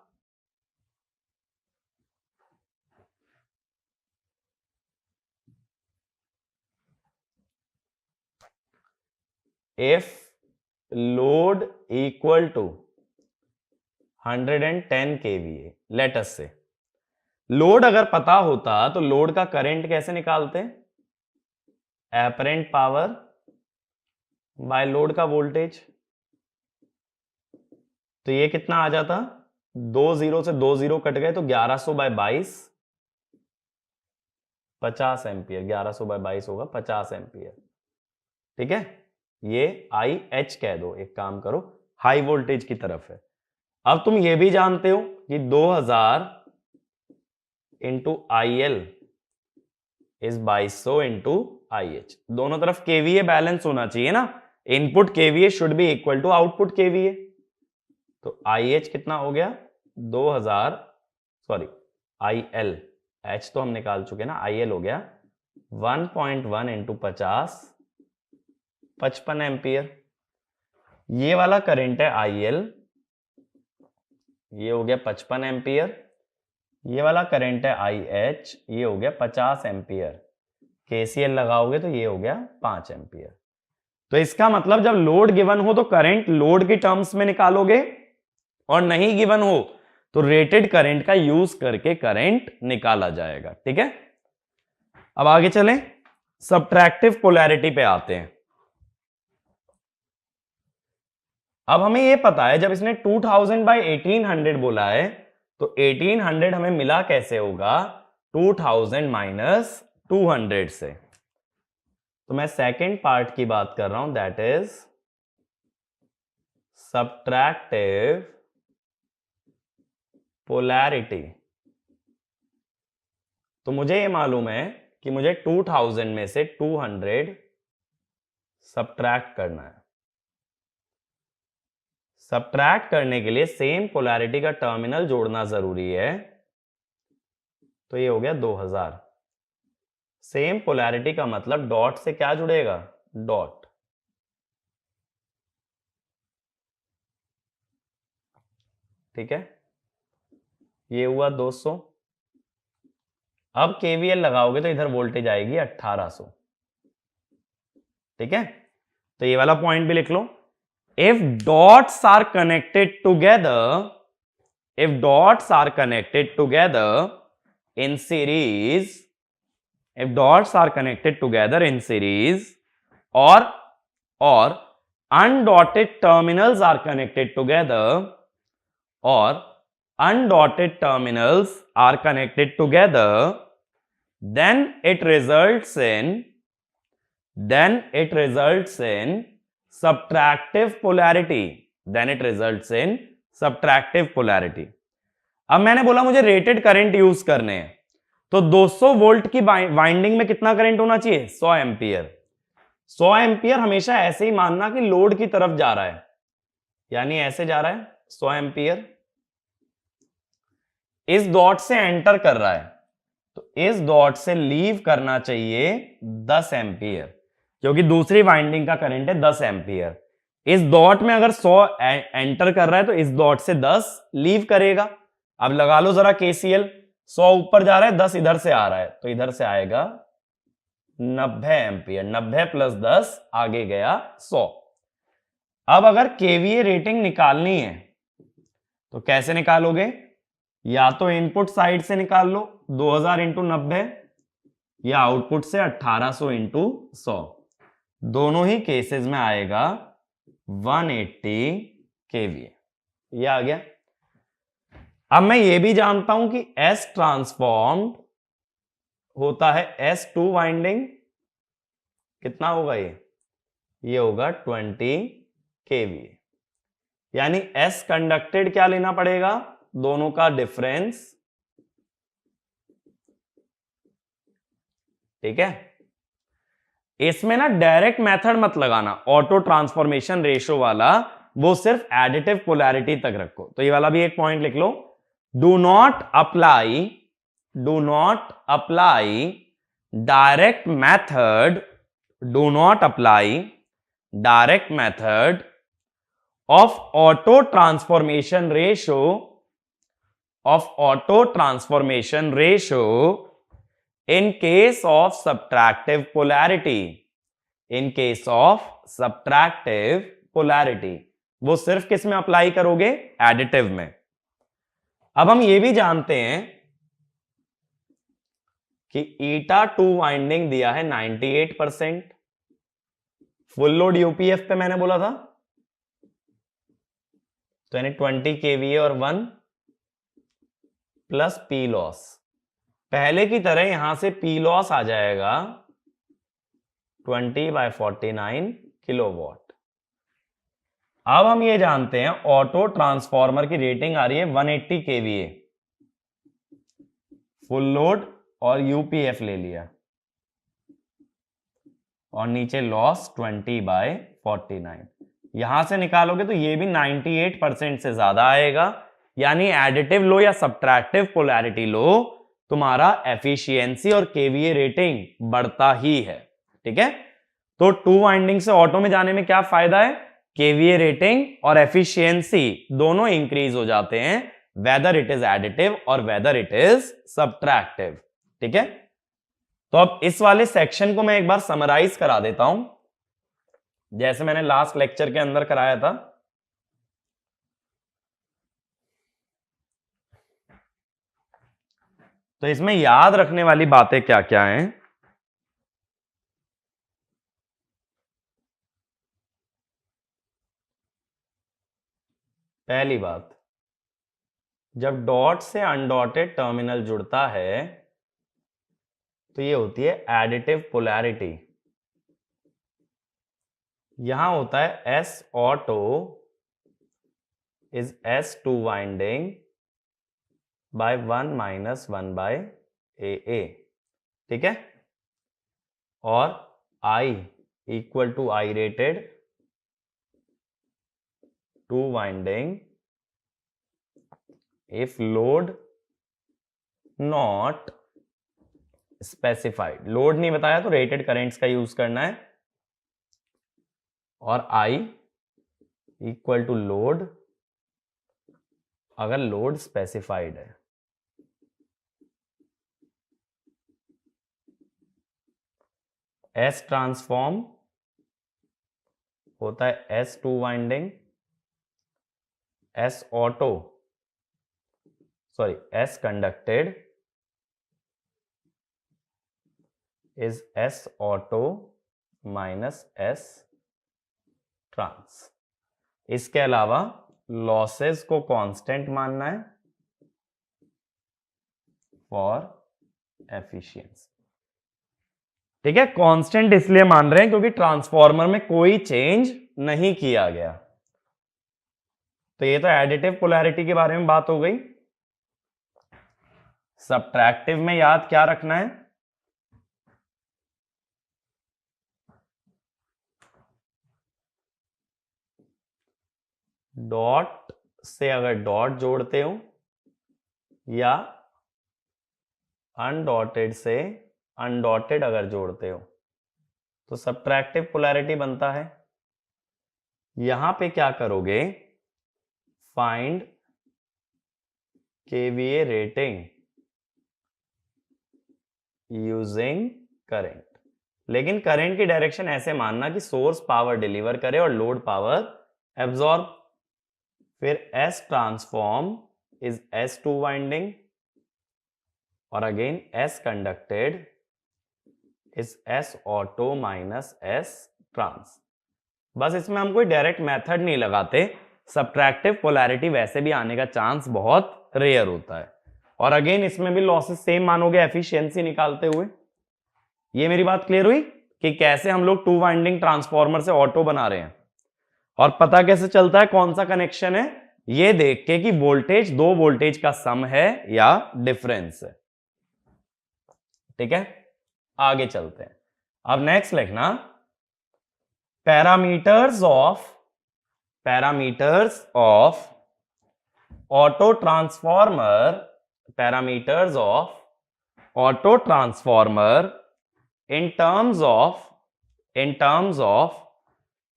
Speaker 1: if load equal to 110 KVA, let us से। लोड अगर पता होता तो लोड का करंट कैसे निकालते? एपरेंट पावर बाय लोड का वोल्टेज। तो ये कितना आ जाता, 2 0 से 2 0 कट गए तो 1100/22 50 एम्पियर, 1100/22 होगा 50 एम्पियर। ठीक है, ये आई एच कह दो, एक काम करो हाई वोल्टेज की तरफ है। अब तुम ये भी जानते हो कि 2000 into I L is 2200 into I H, दोनों तरफ केवीए बैलेंस होना चाहिए ना, input KVA should be equal to output KVA. तो आई एच कितना हो गया 2000, सॉरी आई एल, एच तो हम निकाल चुके ना, आई एल हो गया 1.1 इंटू 50 55 एम्पियर। ये वाला करंट है आई एल, ये हो गया 55 एम्पियर। ये वाला करंट है आई एच, ये हो गया 50 एम्पियर। केसीएल लगाओगे तो ये हो गया 5 एम्पियर। तो इसका मतलब जब लोड गिवन हो तो करंट लोड के टर्म्स में निकालोगे, और नहीं गिवन हो तो रेटेड करंट का यूज करके करंट निकाला जाएगा। ठीक है, अब आगे चलें, सब्ट्रैक्टिव पोलैरिटी पे आते हैं। अब हमें यह पता है जब इसने 2000/1800 बोला है तो 1800 हमें मिला कैसे होगा, 2000 माइनस 200 से। तो मैं सेकेंड पार्ट की बात कर रहा हूं, दैट इज सब्ट्रैक्टिव पोलैरिटी। तो मुझे यह मालूम है कि मुझे 2000 में से 200 सब्ट्रैक्ट करना है। सब्ट्रैक्ट करने के लिए सेम पोलैरिटी का टर्मिनल जोड़ना जरूरी है, तो ये हो गया 2000। सेम पोलैरिटी का मतलब डॉट से क्या जुड़ेगा, डॉट। ठीक है, ये हुआ 200। अब केवीएल लगाओगे तो इधर वोल्टेज आएगी 1800। ठीक है, तो ये वाला पॉइंट भी लिख लो। If dots are connected together, if dots are connected together in series, if dots are connected together in series, or undotted terminals are connected together, or undotted terminals are connected together, then it results in subtractive polarity, then it results in subtractive polarity. अब मैंने बोला मुझे rated current use करने हैं, तो 200 volt की winding में कितना करंट होना चाहिए? 100 एम्पियर। 100 एम्पियर हमेशा ऐसे ही मानना कि लोड की तरफ जा रहा है, यानी ऐसे जा रहा है 100 एम्पियर, इस डॉट से एंटर कर रहा है, तो इस डॉट से लीव करना चाहिए 10 एम्पियर, क्योंकि दूसरी वाइंडिंग का करंट है 10 एम्पियर। इस डॉट में अगर 100 एंटर कर रहा है तो इस डॉट से 10 लीव करेगा। अब लगा लो जरा केसीएल, 100 ऊपर जा रहा है, 10 इधर से आ रहा है, तो इधर से आएगा 90 एम्पियर, 90 प्लस 10 आगे गया 100। अब अगर केवीए रेटिंग निकालनी है तो कैसे निकालोगे? या तो इनपुट साइड से निकाल लो 2000 इंटू 90, या आउटपुट से 1800 इंटू 100। दोनों ही केसेस में आएगा 180 केवीए। ये आ गया। अब मैं ये भी जानता हूं कि S ट्रांसफॉर्म्ड होता है S2 वाइंडिंग, कितना होगा ये होगा 20 केवीए, यानी S कंडक्टेड क्या लेना पड़ेगा? दोनों का डिफरेंस, ठीक है। इसमें ना डायरेक्ट मेथड मत लगाना, ऑटो ट्रांसफॉर्मेशन रेशियो वाला, वो सिर्फ एडिटिव पोलैरिटी तक रखो। तो ये वाला भी एक पॉइंट लिख लो, do not apply direct method, do not apply direct method of auto transformation ratio in case of subtractive polarity, वो सिर्फ किस में अप्लाई करोगे? एडिटिव में। अब हम ये भी जानते हैं कि ईटा 2 वाइंडिंग दिया है 98%, फुल लोड यूपीएफ पे मैंने बोला था, तो यानी 20 केवीए और 1 प्लस पी लॉस। पहले की तरह यहां से पी लॉस आ जाएगा 20/49 किलोवाट। अब हम ये जानते हैं ऑटो ट्रांसफॉर्मर की रेटिंग आ रही है 180 केवीए, फुल लोड और यूपीएफ ले लिया, और नीचे लॉस 20/49। यहां से निकालोगे तो ये भी 98% से ज्यादा आएगा, यानी एडिटिव लो या सब्ट्रैक्टिव पोलैरिटी लो, तुम्हारा एफिशिएंसी और केवीए रेटिंग बढ़ता ही है, ठीक है। तो 2 वाइंडिंग से ऑटो में जाने में क्या फायदा है? केवीए रेटिंग और एफिशिएंसी दोनों इंक्रीज हो जाते हैं, वेदर इट इज एडिटिव और वेदर इट इज सब्ट्रैक्टिव, ठीक है। तो अब इस वाले सेक्शन को मैं एक बार समराइज करा देता हूं, जैसे मैंने लास्ट लेक्चर के अंदर कराया था। तो इसमें याद रखने वाली बातें क्या क्या हैं? पहली बात, जब डॉट से अनडॉटेड टर्मिनल जुड़ता है तो ये होती है एडिटिव पोलैरिटी। यहां होता है S auto is S2 winding by 1 minus 1/AA, ठीक है। और I equal to I rated 2 winding if load not specified. Load नहीं बताया तो रेटेड करेंट्स का यूज करना है, और I इक्वल टू लोड अगर लोड स्पेसिफाइड है। S ट्रांसफॉर्म होता है S2 winding, S auto sorry S conducted is S auto minus S trans. इसके अलावा लॉसेस को कांस्टेंट मानना है फॉर एफिशिएंसी। ठीक है, कांस्टेंट इसलिए मान रहे हैं क्योंकि ट्रांसफॉर्मर में कोई चेंज नहीं किया गया। तो ये तो एडिटिव पोलैरिटी के बारे में बात हो गई। सब्ट्रैक्टिव में याद क्या रखना है? डॉट से अगर डॉट जोड़ते हो या अनडॉटेड से अनडॉटेड अगर जोड़ते हो तो सब्ट्रैक्टिव पोलैरिटी बनता है। यहां पे क्या करोगे? Find KVA rating using current. लेकिन करंट की डायरेक्शन ऐसे मानना कि सोर्स पावर डिलीवर करे और लोड पावर एब्जॉर्ब। फिर S transform is S2 winding और again S conducted is S auto minus S trans. बस इसमें हम कोई डायरेक्ट मेथड नहीं लगाते। सब्ट्रैक्टिव पोलैरिटी वैसे भी आने का चांस बहुत रेयर होता है। और अगेन इसमें भी लॉसेस सेम मानोगे एफिशिएंसी निकालते हुए। ये मेरी बात क्लियर हुई कि कैसे हम लोग 2 वाइंडिंग ट्रांसफॉर्मर से ऑटो बना रहे हैं। और पता कैसे चलता है कौन सा कनेक्शन है? ये देख के कि वोल्टेज दो वोल्टेज का सम है या डिफरेंस है। ठीक है, आगे चलते हैं। अब नेक्स्ट लिखना parameters of auto transformer, parameters of auto transformer in terms of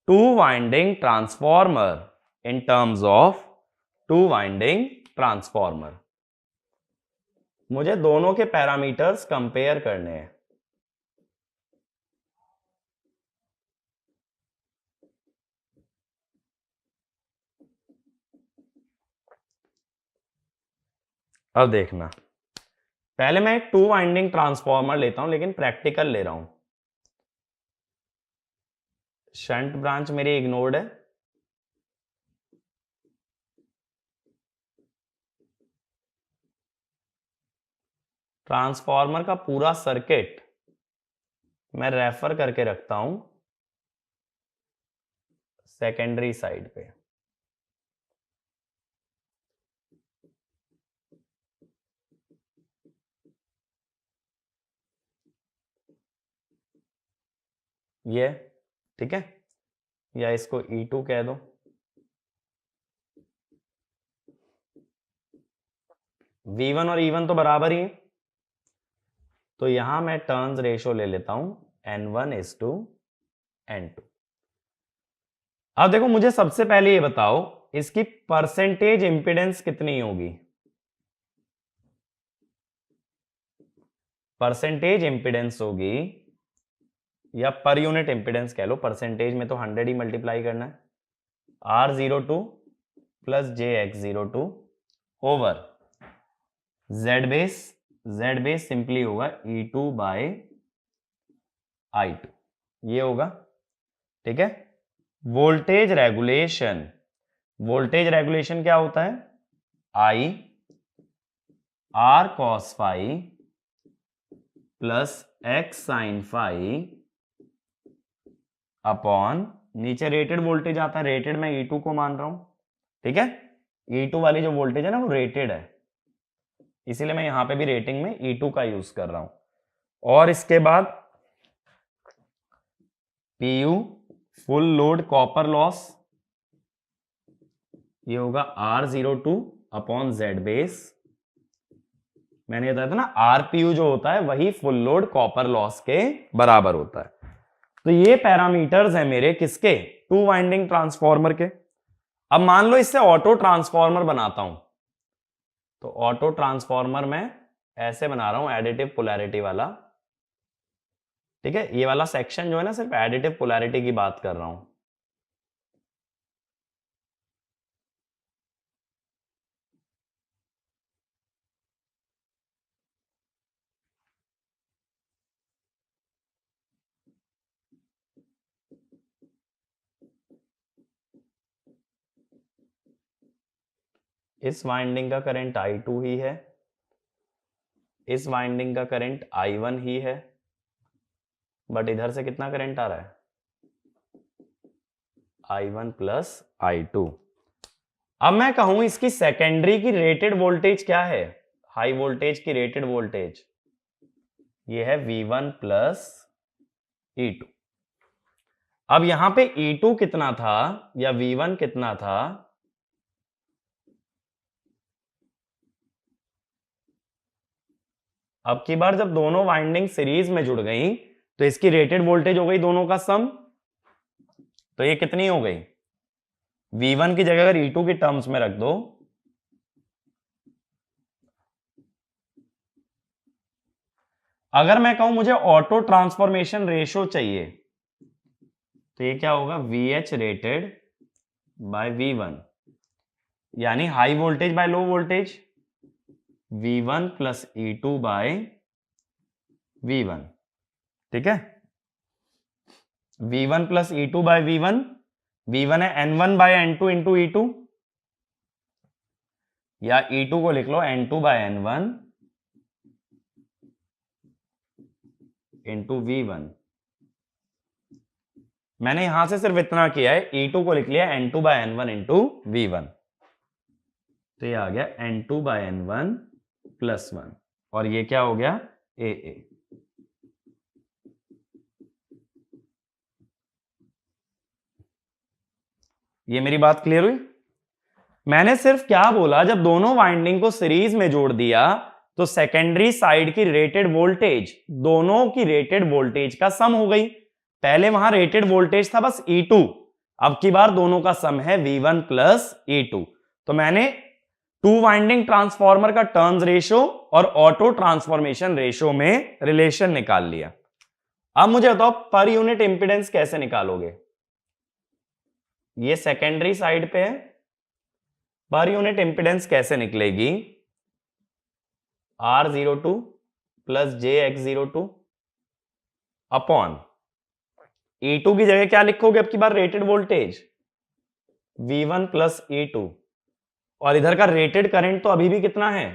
Speaker 1: two winding transformer, in terms of two winding transformer। मुझे दोनों के पैरामीटर्स कंपेयर करने हैं। अब देखना, पहले मैं एक 2 वाइंडिंग ट्रांसफॉर्मर लेता हूं लेकिन प्रैक्टिकल ले रहा हूं। शंट ब्रांच मेरी इग्नोर्ड है। ट्रांसफॉर्मर का पूरा सर्किट मैं रेफर करके रखता हूं सेकेंडरी साइड पे। ये ठीक है, या इसको E2 कह दो। V1 और E1 तो बराबर ही है, तो यहां मैं टर्न्स रेशो ले लेता हूं N1:N2। अब देखो, मुझे सबसे पहले ये बताओ इसकी परसेंटेज इंपीडेंस कितनी होगी? परसेंटेज इंपीडेंस होगी या पर यूनिट इंपीडेंस कह लो, परसेंटेज में तो 100 ही मल्टीप्लाई करना है, R02 plus JX02 over Z base simply होगा E2 बाय I2, ये होगा। ठीक है, वोल्टेज रेगुलेशन क्या होता है? I R cos phi plus X sin phi upon, नीचे रेटेड वोल्टेज आता है, रेटेड मैं E2 को मान रहा हूं। ठीक है, E2 वाली जो वोल्टेज है ना वो रेटेड है, इसीलिए मैं यहां पे भी रेटिंग में E2 का यूज कर रहा हूं। और इसके बाद PU full load copper loss, ये होगा R02 अपॉन Z बेस। मैंने बताया था ना RPU जो होता है वही फुल लोड कॉपर लॉस के बराबर होता है। तो ये पैरामीटर्स हैं मेरे किसके? 2 वाइंडिंग ट्रांसफॉर्मर के। अब मान लो इससे ऑटो ट्रांसफॉर्मर बनाता हूं, तो ऑटो ट्रांसफॉर्मर मैं ऐसे बना रहा हूं एडिटिव पोलैरिटी वाला। ठीक है, ये वाला सेक्शन जो है ना सिर्फ एडिटिव पोलैरिटी की बात कर रहा हूं। इस वाइंडिंग का करंट I2 ही है, इस वाइंडिंग का करंट I1 ही है, बट इधर से कितना करंट आ रहा है? I1 plus I2। अब मैं कहूं इसकी सेकेंडरी की रेटेड वोल्टेज क्या है? हाई वोल्टेज की रेटेड वोल्टेज ये है V1 प्लस E2। अब यहां पे E2 कितना था या V1 कितना था? अब की बार जब दोनों वाइंडिंग सीरीज में जुड़ गई तो इसकी रेटेड वोल्टेज हो गई दोनों का सम। तो ये कितनी हो गई? V1 की जगह अगर E2 की टर्म्स में रख दो, अगर मैं कहूं मुझे ऑटो ट्रांसफॉर्मेशन रेशो चाहिए तो ये क्या होगा? VH रेटेड बाय V1, यानी high voltage by low voltage V1 plus E2 by V1। ठीक है, V1 plus E2 by V1, V1 है N1 by N2 into E2, या E2 को लिख लो N2 bye N1 into V1। मैंने यहां से सिर्फ इतना किया है, E2 को लिख लिया N2 bye N1 into V1, तो ये आ गया N2 बाय N1 प्लस 1, और ये क्या हो गया? AA। ये मेरी बात क्लियर हुई? मैंने सिर्फ क्या बोला, जब दोनों वाइंडिंग को सीरीज में जोड़ दिया तो सेकेंडरी साइड की रेटेड वोल्टेज दोनों की रेटेड वोल्टेज का सम हो गई। पहले वहां रेटेड वोल्टेज था बस E2, अब की बार दोनों का सम है V1 प्लस E2। तो मैंने टू वाइंडिंग ट्रांसफॉर्मर का टर्न्स रेशो और ऑटो ट्रांसफॉर्मेशन रेशो में रिलेशन निकाल लिया। अब मुझे बताओ पर यूनिट इंपीडेंस कैसे निकालोगे? ये सेकेंडरी साइड पे है, पर यूनिट इंपीडेंस कैसे निकलेगी? R02 plus JX02 upon E2 की जगह क्या लिखोगे अब की बार? Rated voltage V1 plus E2, और इधर का रेटेड करंट तो अभी भी कितना है?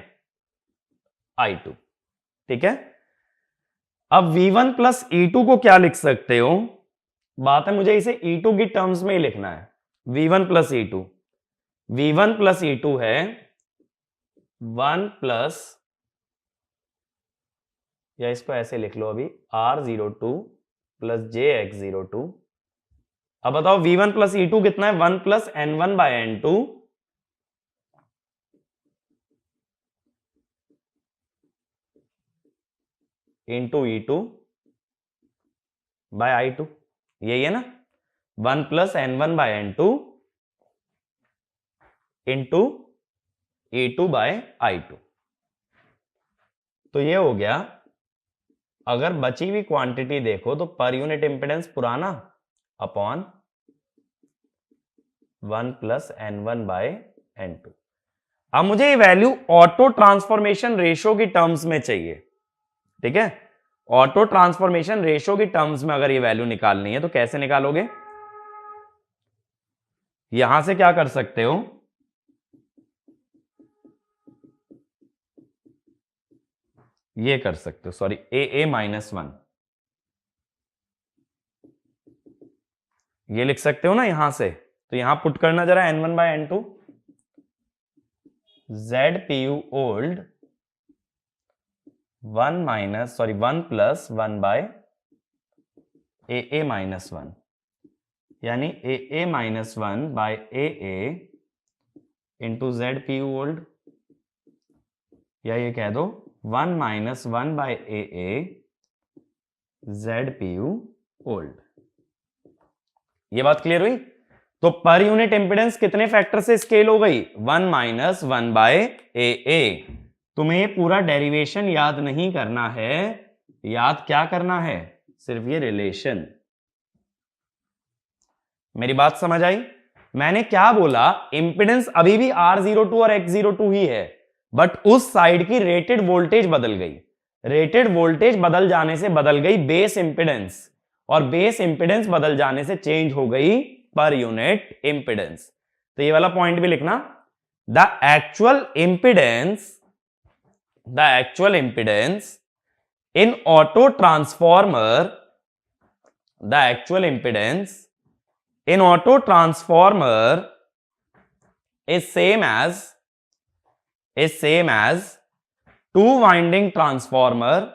Speaker 1: I2। ठीक है, अब V1 प्लस E2 को क्या लिख सकते हो? बात है मुझे इसे E2 की टर्म्स में ही लिखना है। V1 plus E2, V1 plus E2 है 1 प्लस, या इसको ऐसे लिख लो अभी, R02 प्लस JX02। अब बताओ V1 प्लस E2 कितना है? 1 plus N1 by N2 into E2 bye I2, यही है ना? 1 plus N1 by N2 into E2 bye I2। तो ये हो गया। अगर बची हुई क्वांटिटी देखो तो पर यूनिट इंपीडेंस पुराना upon 1 plus N1 by N2। अब मुझे ये वैल्यू ऑटो ट्रांसफॉर्मेशन रेशो की टर्म्स में चाहिए। ठीक है, ऑटो ट्रांसफॉर्मेशन रेशो की टर्म्स में अगर ये वैल्यू निकालनी है तो कैसे निकालोगे? यहां से क्या कर सकते हो? ये कर सकते हो, सॉरी, AA माइनस 1, ये लिख सकते हो ना यहां से। तो यहां पुट करना जरा N1 by N2, ZPU old 1 plus 1 by AA minus 1, यानी AA minus 1 by AA into ZPU old, या ये कह दो 1 minus 1 by AA ZPU old. ये बात क्लियर हुई? तो पर यूनिट इंपीडेंस कितने फैक्टर से स्केल हो गई? 1 माइनस 1 बाय AA। तुम्हें पूरा डेरिवेशन याद नहीं करना है, याद क्या करना है? सिर्फ ये रिलेशन। मेरी बात समझ आई? मैंने क्या बोला? इंपीडेंस अभी भी R02 और X02 ही है, बट उस साइड की रेटेड वोल्टेज बदल गई। रेटेड वोल्टेज बदल जाने से बदल गई बेस इंपीडेंस, और बेस इंपीडेंस बदल जाने से चेंज हो गई पर यूनिट इंपीडेंस। तो ये वाला पॉइंट भी लिखना, the actual impedance in auto transformer is same as two winding transformer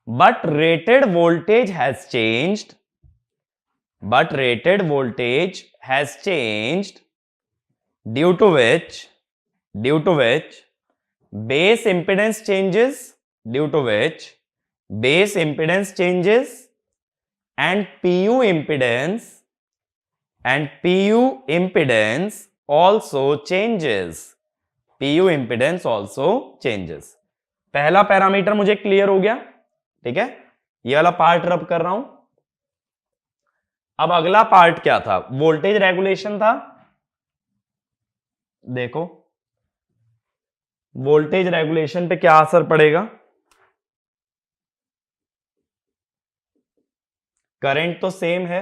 Speaker 1: but rated voltage has changed due to which base impedance changes and PU impedance also changes. पहला parameter मुझे clear हो गया, ठीक है। ये वाला पार्ट रब कर रहा हूं। अब अगला पार्ट क्या था? वोल्टेज रेगुलेशन था। देखो वोल्टेज रेगुलेशन पे क्या असर पड़ेगा? करंट तो सेम है,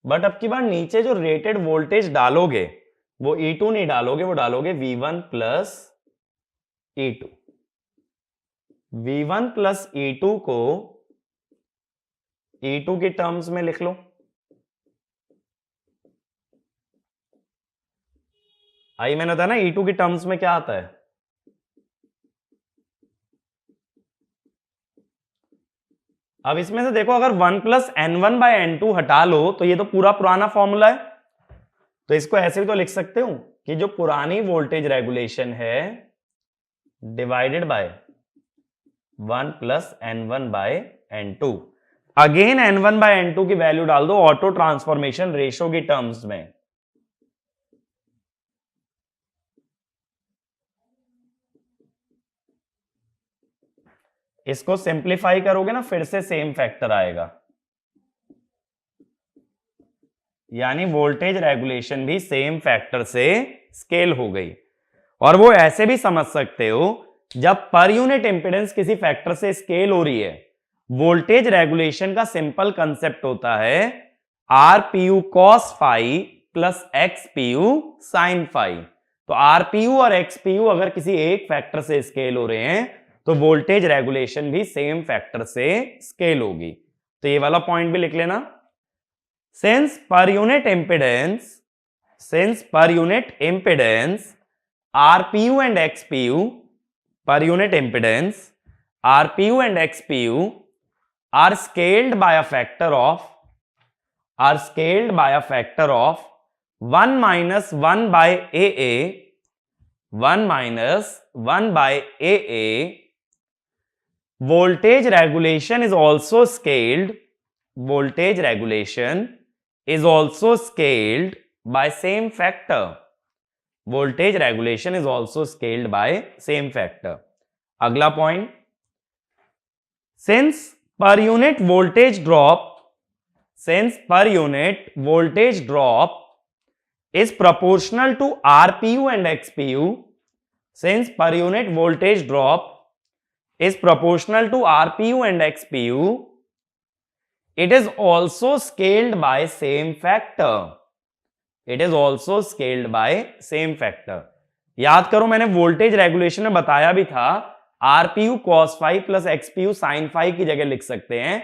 Speaker 1: बट अब की बार नीचे जो रेटेड वोल्टेज डालोगे वो E2 नहीं डालोगे, वो डालोगे V1 plus E2। V1 plus E2 को E2 के टर्म्स में लिख लो। आई मैंने बताया ना E2 के टर्म्स में क्या आता है। अब इसमें से देखो, अगर 1 प्लस N1 बाय N2 हटा लो तो ये तो पूरा पुराना फॉर्मूला है, तो इसको ऐसे भी तो लिख सकते हो कि जो पुरानी वोल्टेज रेगुलेशन है divided by 1 plus N1 by N2। Again N1 by N2 की वैल्यू डाल दो ऑटो ट्रांसफॉर्मेशन रेशो की टर्म्स में। इसको सिंप्लीफाई करोगे ना, फिर से सेम फैक्टर आएगा, यानी वोल्टेज रेगुलेशन भी सेम फैक्टर से स्केल हो गई। और वो ऐसे भी समझ सकते हो, जब पर यूनिट इंपीडेंस किसी फैक्टर से स्केल हो रही है, वोल्टेज रेगुलेशन का सिंपल कंसेप्ट होता है RPU cos phi plus XPU sin phi. तो RPU और XPU अगर किसी एक फैक्टर से स्केल हो रहे हैं तो वोल्टेज रेगुलेशन भी सेम फैक्टर से स्केल होगी। तो ये वाला पॉइंट भी लिख लेना। Since per unit impedance RPU and XPU, per unit impedance RPU and XPU are scaled by a factor of 1 minus 1 by AA, 1 minus 1 by AA. Voltage regulation is also scaled by same factor. Voltage regulation is also scaled by same factor. अगला point, since per unit voltage drop is proportional to RPU and XPU, since per unit voltage drop is proportional to RPU and XPU, it is also scaled by same factor. याद करो, मैंने voltage regulation में बताया भी था RPU cos phi plus XPU sin phi की जगह लिख सकते हैं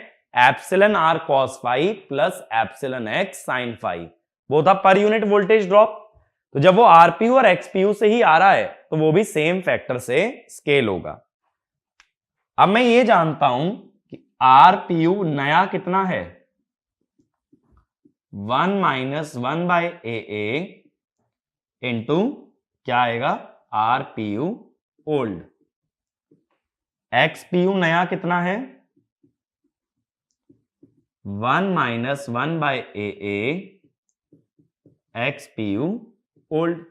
Speaker 1: epsilon R cos phi plus epsilon X sin phi. वो था पर यूनिट वोल्टेज ड्रॉप। तो जब वो RPU और XPU से ही आ रहा है तो वो भी सेम फैक्टर से स्केल होगा। अब मैं ये जानता हूं कि RPU नया कितना है, 1 माइनस 1 बाय AA इंटू क्या आएगा RPU ओल्ड। XPU नया कितना है, 1 minus 1 by AA XPU old.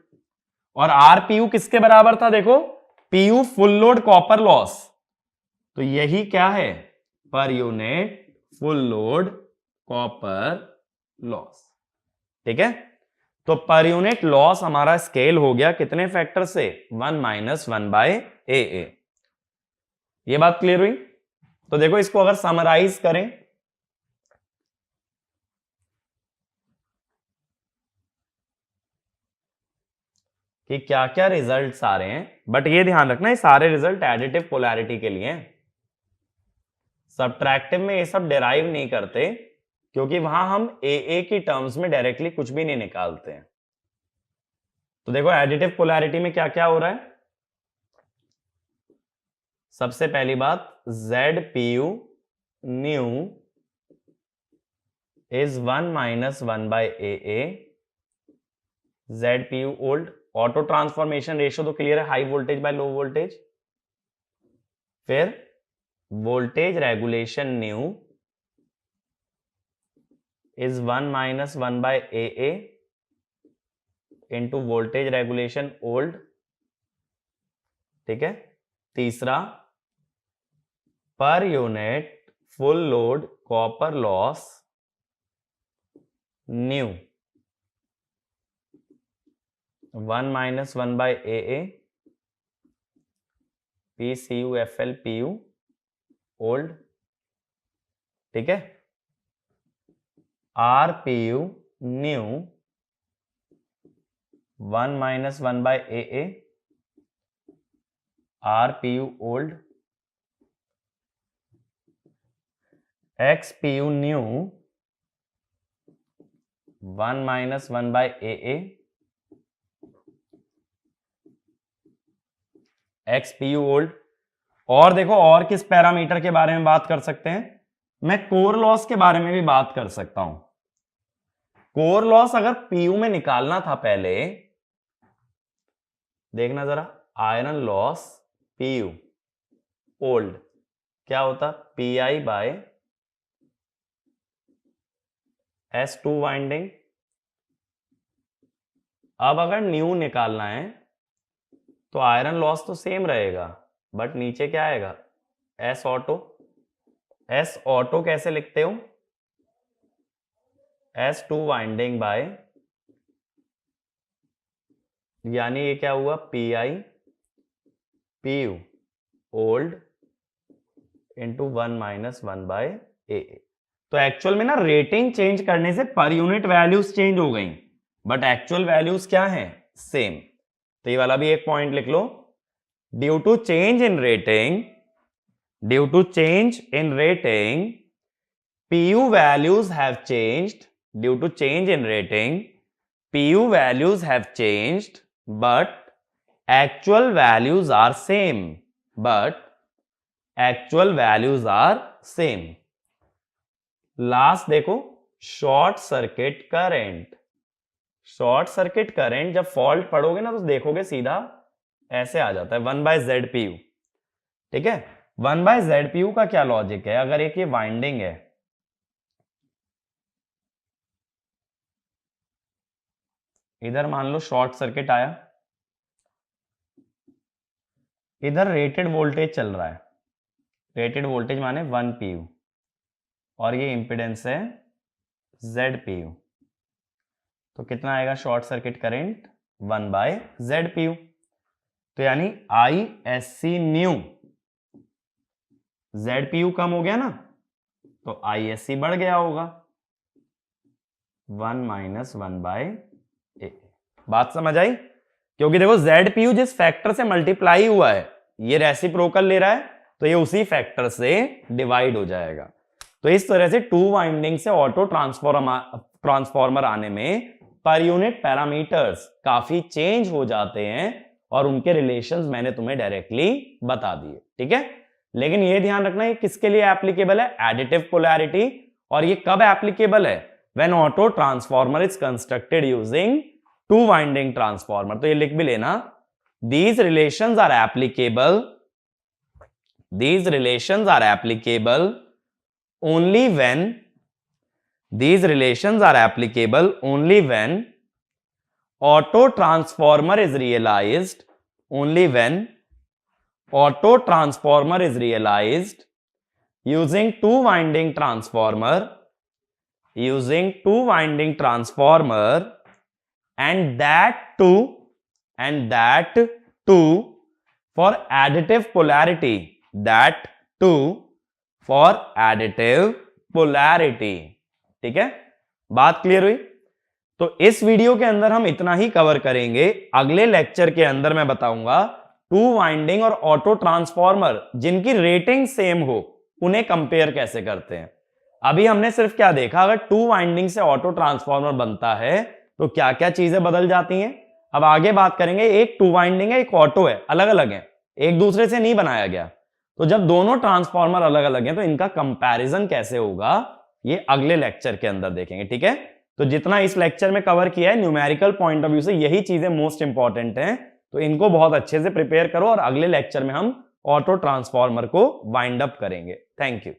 Speaker 1: और RPU किसके बराबर था? देखो, PU full load copper loss, तो यही क्या है, per unit full load copper loss. ठीक है, तो पर यूनिट लॉस हमारा स्केल हो गया कितने फैक्टर से, 1 - 1/AA। ये बात क्लियर हुई। तो देखो इसको अगर समराइज करें, कि क्या क्या रिजल्ट्स आ रहे हैं, बट ये ध्यान रखना ये सारे रिजल्ट एडिटिव पोलैरिटी के लिए हैं। सब्ट्रैक्टिव में ये सब डिराइव नहीं करते, क्योंकि वहां हम AA की टर्म्स में डायरेक्टली कुछ भी नहीं निकालते हैं। तो देखो एडिटिव पोलैरिटी में क्या क्या हो रहा है। सबसे पहली बात, ZPU new is 1 - 1/AA, ZPU old. Auto transformation ratio तो क्लियर है, high voltage by low voltage. फिर voltage regulation new is 1 - 1/AA into voltage regulation old. ठीक है। तीसरा, per unit full load copper loss new 1 - 1/AA PCU/FL/PU old. ठीक है। RPU new 1 - 1/AA RPU old. XPU new 1 - 1/AA XPU old. और देखो और किस पैरामीटर के बारे में बात कर सकते हैं, मैं कोर लॉस के बारे में भी बात कर सकता हूं। कोर लॉस अगर PU में निकालना था पहले, देखना जरा, आयरन लॉस PU ओल्ड क्या होता, PI/S2 वाइंडिंग। अब अगर न्यू निकालना है तो आयरन लॉस तो सेम रहेगा, बट नीचे क्या आएगा, S ऑटो। S ऑटो कैसे लिखते हो, S2 वाइंडिंग बाय, यानी ये क्या हुआ, PI/PU ओल्ड इंटू 1 - 1/AA। तो एक्चुअल में ना रेटिंग चेंज करने से पर यूनिट वैल्यूज चेंज हो गई, बट एक्चुअल वैल्यूज क्या हैं, सेम। तो ये वाला भी एक पॉइंट लिख लो, due to change in rating, PU values have changed, due to change in rating, PU values have changed, but actual values are same, last देखो, शॉर्ट सर्किट करंट जब फॉल्ट पढ़ोगे ना तो देखोगे सीधा ऐसे आ जाता है 1/ZPU। ठीक है। 1/ZPU का क्या लॉजिक है, अगर एक ये वाइंडिंग है, इधर मान लो शॉर्ट सर्किट आया, इधर रेटेड वोल्टेज चल रहा है, रेटेड वोल्टेज माने 1 PU, और ये इंपेडेंस है ZPU, तो कितना आएगा शॉर्ट सर्किट करंट, 1/ZPU। तो यानी ISC न्यू, ZPU कम हो गया ना तो ISC बढ़ गया होगा, 1 - 1/AA। बात समझ आई, क्योंकि देखो ZPU जिस फैक्टर से मल्टीप्लाई हुआ है ये रेसिप्रोकल ले रहा है, तो ये उसी फैक्टर से डिवाइड हो जाएगा। तो इस तरह से टू वाइंडिंग से ऑटो ट्रांसफॉर्मर आने में पर यूनिट पैरामीटर्स काफी चेंज हो जाते हैं, और उनके रिलेशंस मैंने तुम्हें डायरेक्टली बता दिए। ठीक है। लेकिन ये ध्यान रखना ये किसके लिए एप्लीकेबल है, एडिटिव पोलैरिटी। और ये कब एप्लीकेबल है, when auto transformer is constructed using to winding transformer. तो ये लिख भी लेना, these relations are applicable only when auto transformer is realized using two winding transformer and that too for additive polarity, that too for additive polarity। ठीक है, बात clear हुई? तो इस वीडियो के अंदर हम इतना ही कवर करेंगे। अगले लेक्चर के अंदर मैं बताऊंगा टू वाइंडिंग और ऑटो ट्रांसफॉर्मर जिनकी रेटिंग सेम हो उन्हें कंपेयर कैसे करते हैं। अभी हमने सिर्फ क्या देखा, अगर टू वाइंडिंग से ऑटो ट्रांसफॉर्मर बनता है तो क्या क्या चीजें बदल जाती हैं। अब आगे बात करेंगे, एक टू वाइंडिंग है, एक ऑटो है, अलग अलग है, एक दूसरे से नहीं बनाया गया। तो जब दोनों ट्रांसफॉर्मर अलग अलग हैं तो इनका कंपैरिजन कैसे होगा, ये अगले लेक्चर के अंदर देखेंगे। ठीक है, तो जितना इस लेक्चर में कवर किया है न्यूमेरिकल पॉइंट ऑफ व्यू से यही चीजें मोस्ट इंपॉर्टेंट हैं, तो इनको बहुत अच्छे से प्रिपेयर करो और अगले लेक्चर में हम ऑटो ट्रांसफॉर्मर को वाइंड अप करेंगे। Thank you.